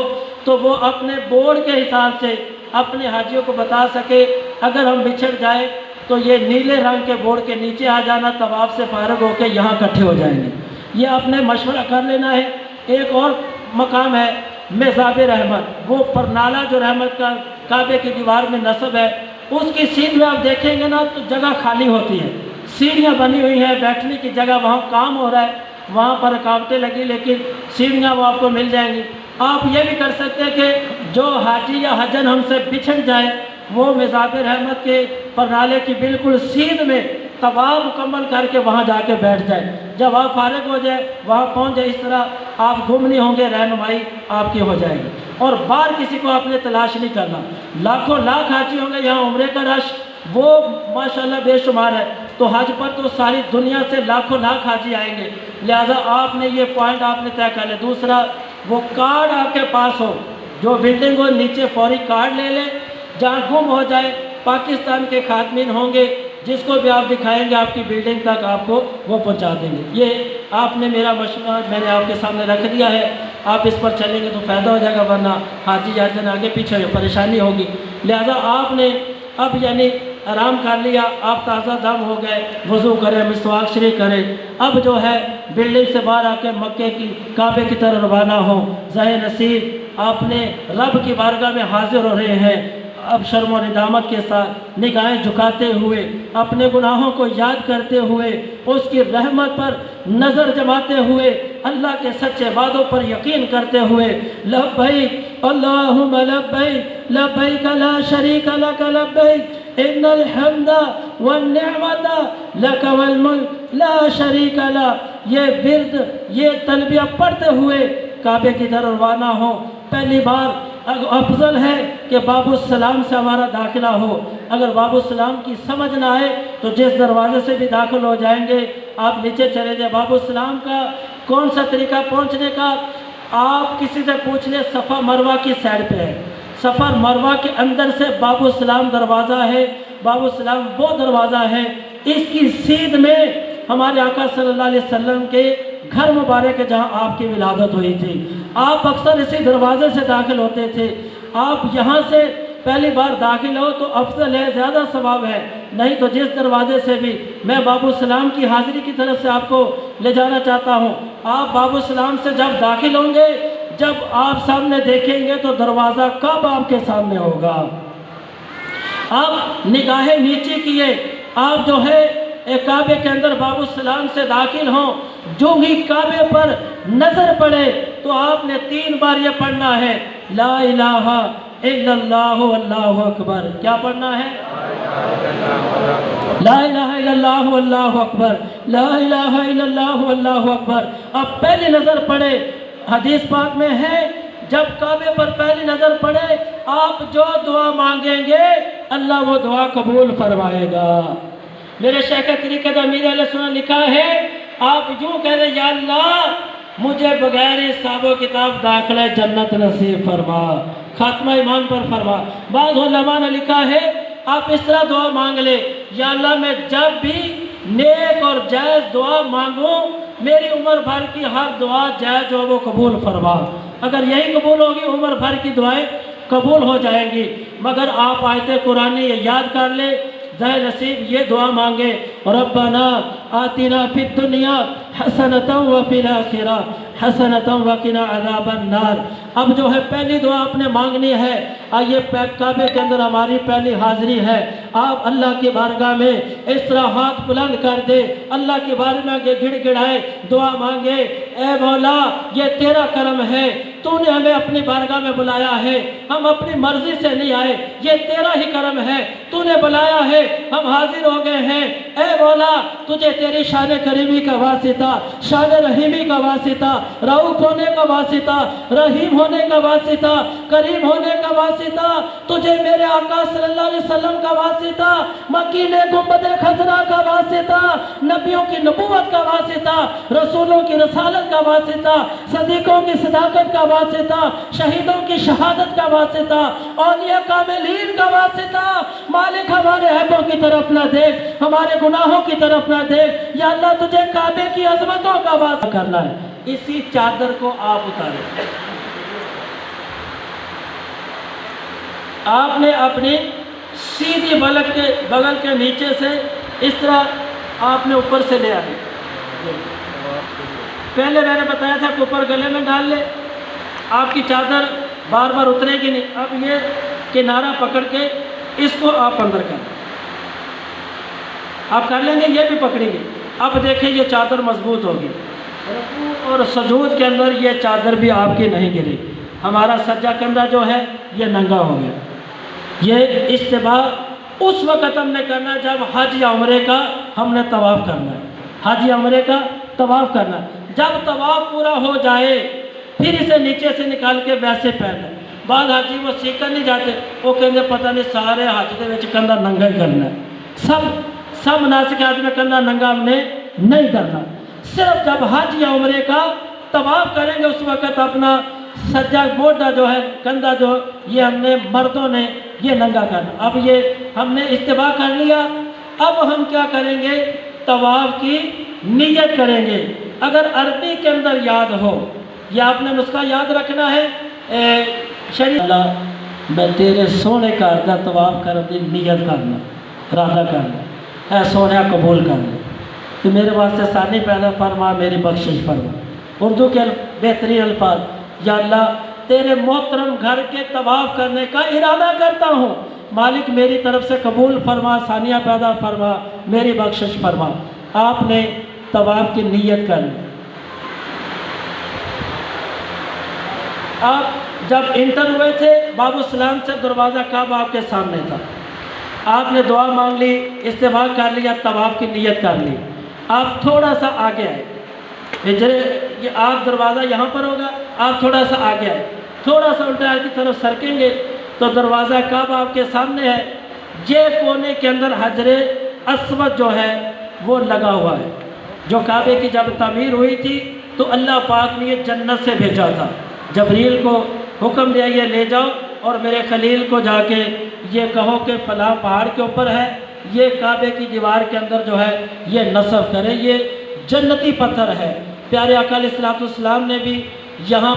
तो वो अपने बोर्ड के हिसाब से अपने हाजियों को बता सके। अगर हम बिछड़ जाए तो ये नीले रंग के बोर्ड के नीचे आ जाना, तवाफ़ से फारग होकर यहाँ इकट्ठे हो जाएंगे। ये आपने मशवरा कर लेना है। एक और मकाम है मेज़ाब रहमत, वो परनाला जो रहमत का काबे की दीवार में नस्ब है, उसकी सीध में आप देखेंगे ना तो जगह खाली होती है, सीढ़ियाँ बनी हुई हैं, बैठने की जगह, वहाँ काम हो रहा है, वहाँ पर रुकावटें लगी लेकिन सीढ़ियाँ वो आपको मिल जाएंगी। आप ये भी कर सकते हैं कि जो हाजी या हजन हमसे बिछड़ जाए वो मेज़ाब रहमत के परनाले की बिल्कुल सीध में तवाफ़ मुकम्मल करके वहाँ जाके बैठ जाए। जब आप फारिग हो जाए, वहाँ पहुँच जाए, इस तरह आप गुम नहीं होंगे, रहनुमाई आपकी हो जाएगी। और बाहर किसी को आपने तलाश नहीं करना। लाखों लाख हाजी होंगे यहाँ, उम्रे का रश वो माशाल्लाह बेशुमार है, तो हज पर तो सारी दुनिया से लाखों लाख हाजी आएंगे। लिहाजा आपने ये पॉइंट आपने तय कर लिया। दूसरा, वो कार्ड आपके पास हो, जो बिल्डिंग हो नीचे फौरी कार्ड ले लें, जहाँ गुम हो जाए पाकिस्तान के खातमीन होंगे, जिसको भी आप दिखाएंगे आपकी बिल्डिंग तक आपको वो पहुंचा देंगे। ये आपने मेरा मशवरा मैंने आपके सामने रख दिया है, आप इस पर चलेंगे तो फ़ायदा हो जाएगा, वरना हाजी जाते आगे पीछे परेशानी होगी। लिहाजा आपने अब यानी आराम कर लिया, आप ताज़ा दम हो गए, वज़ू करें, मिसवाक शरीफ करें, अब जो है बिल्डिंग से बाहर आके मक्के की काबे की तरफ रवाना हो। ज़ाहिर नसीब आपने रब की बारगाह में हाजिर हो रहे हैं। अब शर्म और निदामत के साथ निगाहें झुकाते हुए, अपने गुनाहों को याद करते हुए, उसकी रहमत पर नज़र जमाते हुए, अल्लाह के सच्चे वादों पर यकीन करते हुए, लब्बैक अल्लाहुम्मा लब्बैक लब्बैक ला शरीक लक लब्बैक इन्नल हम्दा वन निअमता लक वल मुल्क ला शरीक लक, ये विर्द, ये तलबिया पढ़ते हुए काबे की तरफ रवाना हो। पहली बार अफजल है कि बाबुसलाम से हमारा दाखिला हो। अगर बाबुसलाम की समझ ना आए तो जिस दरवाजे से भी दाखिल हो जाएंगे आप नीचे चले जाए। बाबुसलाम का कौन सा तरीका पहुंचने का, आप किसी से पूछ ले, सफ़ा मरवा की साइड पे है, सफ़ा मरवा के अंदर से बाबुसलाम दरवाज़ा है। बाबुसलाम वो दरवाज़ा है, इसकी सीध में हमारे आका सल्लल्लाहु अलैहि वसल्लम के घर मुबारक है जहाँ आपकी विलादत हुई थी। आप अक्सर इसी दरवाजे से दाखिल होते थे। आप यहाँ से पहली बार दाखिल हो तो अफजल है, ज़्यादा सवाब है। नहीं तो जिस दरवाजे से भी मैं बाबुसलाम की हाज़िरी की तरफ से आपको ले जाना चाहता हूँ, आप बाबुसलाम से जब दाखिल होंगे, जब आप सामने देखेंगे तो दरवाज़ा कब आपके सामने होगा। आप निगाहें नीचे किए, आप जो है काबे के अंदर बाबुसलाम से दाखिल हों, जो ही काबे पर नज़र पड़े तो आपने 3 बार ये पढ़ना है, ला इलाहा इल्लल्लाहु अल्लाहु अकबर। क्या पढ़ना है? ला इलाहा इल्लल्लाहु अल्लाहु अकबर, ला इलाहा इल्लल्लाहु अल्लाहु अकबर। अब पहली नज़र पड़े, हदीस पाक में है, जब काबे पर पहली नज़र पड़े आप जो दुआ मांगेंगे अल्लाह वो दुआ कबूल फरमाएगा। मेरे शेख तरीक़त अमीर अहले सुन्नत लिखा है, आप यूँ कह रहे, या अल्लाह मुझे बगैर हिसाब किताब दाखिला जन्नत नसीब फरमा, खात्मा ईमान पर फरमा। बाद उलमा ने लिखा है आप इस तरह दुआ मांग ले, या अल्लाह मैं जब भी नेक और जायज़ दुआ मांगूँ मेरी उम्र भर की हर दुआ जायज़ जो वो कबूल फरमा। अगर यही कबूल होगी उम्र भर की दुआएं कबूल हो जाएंगी। मगर आप आयत कुरान ये याद कर ले, ज़ाहिर नसीब ये दुआ मांगे, रब्बना आतिना फिद दुनिया हसनतम व फिल आखिरा हसनतम व किना अज़ाबन नार। अब जो है पहली दुआ आपने मांगनी है। आइए काबे के अंदर हमारी पहली हाजिरी है। आप अल्लाह की बारगाह में इस तरह हाथ बुलंद कर दे, अल्लाह के बारे में गिड़गिड़ाए, दुआ मांगे, ए मौला ये तेरा करम है, तूने हमें अपनी बारगाह में बुलाया है, हम अपनी मर्जी से नहीं आए, ये तेरा ही करम है, तूने बुलाया है, हम हाजिर हो गए हैं। ए मौला तुझे तेरी शान करीमी का वासिता, शान रहीमी का वासिता, रऊफ होने का वासिता, रहीम होने का वासिता, करीम होने का वासिता, तुझे मेरे आका सल्लल्लाहु अलैहि वसल्लम का वासिता, मकीने गुंबद खजरा का वासिता, नबियों की नबूवत का वासिता, रसूलों की रसालत का वासिता, सदीकों की सदाकत का वासिता, शहीदों की शहादत का वासिता, औलिया कामिलीन का वासिता। मालिक हमारे ऐबों की तरफ ना देख, हमारे गुनाहों की तरफ ना देख, या अल्लाह तुझे काबे की अजमतों का वास्ता करना है। इसी चादर को आप उतारे, आपने अपनी सीधी बगल के नीचे से इस तरह आपने ऊपर से ले आए। पहले मैंने बताया था कि ऊपर गले में डाल ले, आपकी चादर बार बार उतरेगी नहीं। अब ये किनारा पकड़ के इसको आप अंदर कर, आप कर लेंगे, ये भी पकड़ेंगे। अब देखिए ये चादर मजबूत होगी और सजूद के अंदर ये चादर भी आपकी नहीं गिरी। हमारा सज्जा कंधा जो है ये नंगा हो गया। ये इस्तिबा उस वक़्त हमने करना है जब हज या उम्रे का हमने तवाफ़ करना है, हज या उम्रे का तवाफ़ करना है। जब तवाफ़ पूरा हो जाए फिर इसे नीचे से निकाल के वैसे पहनना। बाद हाजी वो सीख कर नहीं जाते, वो कहेंगे पता नहीं सारे हज के कंधा नंगा ही करना है। सब नासिक हज में कंधा नंगा हमने नहीं करना। सिर्फ जब हज या उम्रे का तवाफ़ करेंगे उस वक़्त अपना सज्जा मोटा जो है कंधा जो ये हमने मर्दों ने ये नंगा करना। अब ये हमने इस्तिबा कर लिया। अब हम क्या करेंगे, तवाफ़ की नियत करेंगे। अगर अरबी के अंदर याद हो, या आपने नुस्खा याद रखना है, अल्लाह मैं तेरे सोने का तवाफ़ कर दी नियत करना, इरादा करना है, सोने कबूल कर ले तो मेरे वास्ते सानी पैदा फरमा, मेरी बख्शिश फरमा। उर्दू के बेहतरीन अल्फाज, या अल्लाह तेरे मोहतरम घर के तवाफ़ करने का इरादा करता हूँ, मालिक मेरी तरफ से कबूल फरमा, सानिया पैदा फरमा, मेरी बख्शिश फरमा। आपने तवाफ़ की नीयत कर ली। आप जब इंटर हुए थे बाबूसलाम से दरवाज़ा काबा आपके सामने था, आपने दुआ मांग ली, इस्तेमाल कर लिया, तवाफ़ की नीयत कर ली। आप थोड़ा सा आगे आए, ये आप दरवाज़ा यहाँ पर होगा, आप थोड़ा सा आगे आए, थोड़ा सा उल्टा की तरफ सरकेंगे तो दरवाज़ा काबा आपके सामने है। ये कोने के अंदर हजरे अस्वद जो है वो लगा हुआ है, जो काबे की जब तामीर हुई थी तो अल्लाह पाक ने ये जन्नत से भेजा था। जबरील को हुक्म दिया ये ले जाओ और मेरे खलील को जाके ये कहो कि फलां पहाड़ के ऊपर है, ये काबे की दीवार के अंदर जो है ये नस्ब करे, ये जन्नती पत्थर है। प्यारे आका अलैहिस्सलाम ने भी यहाँ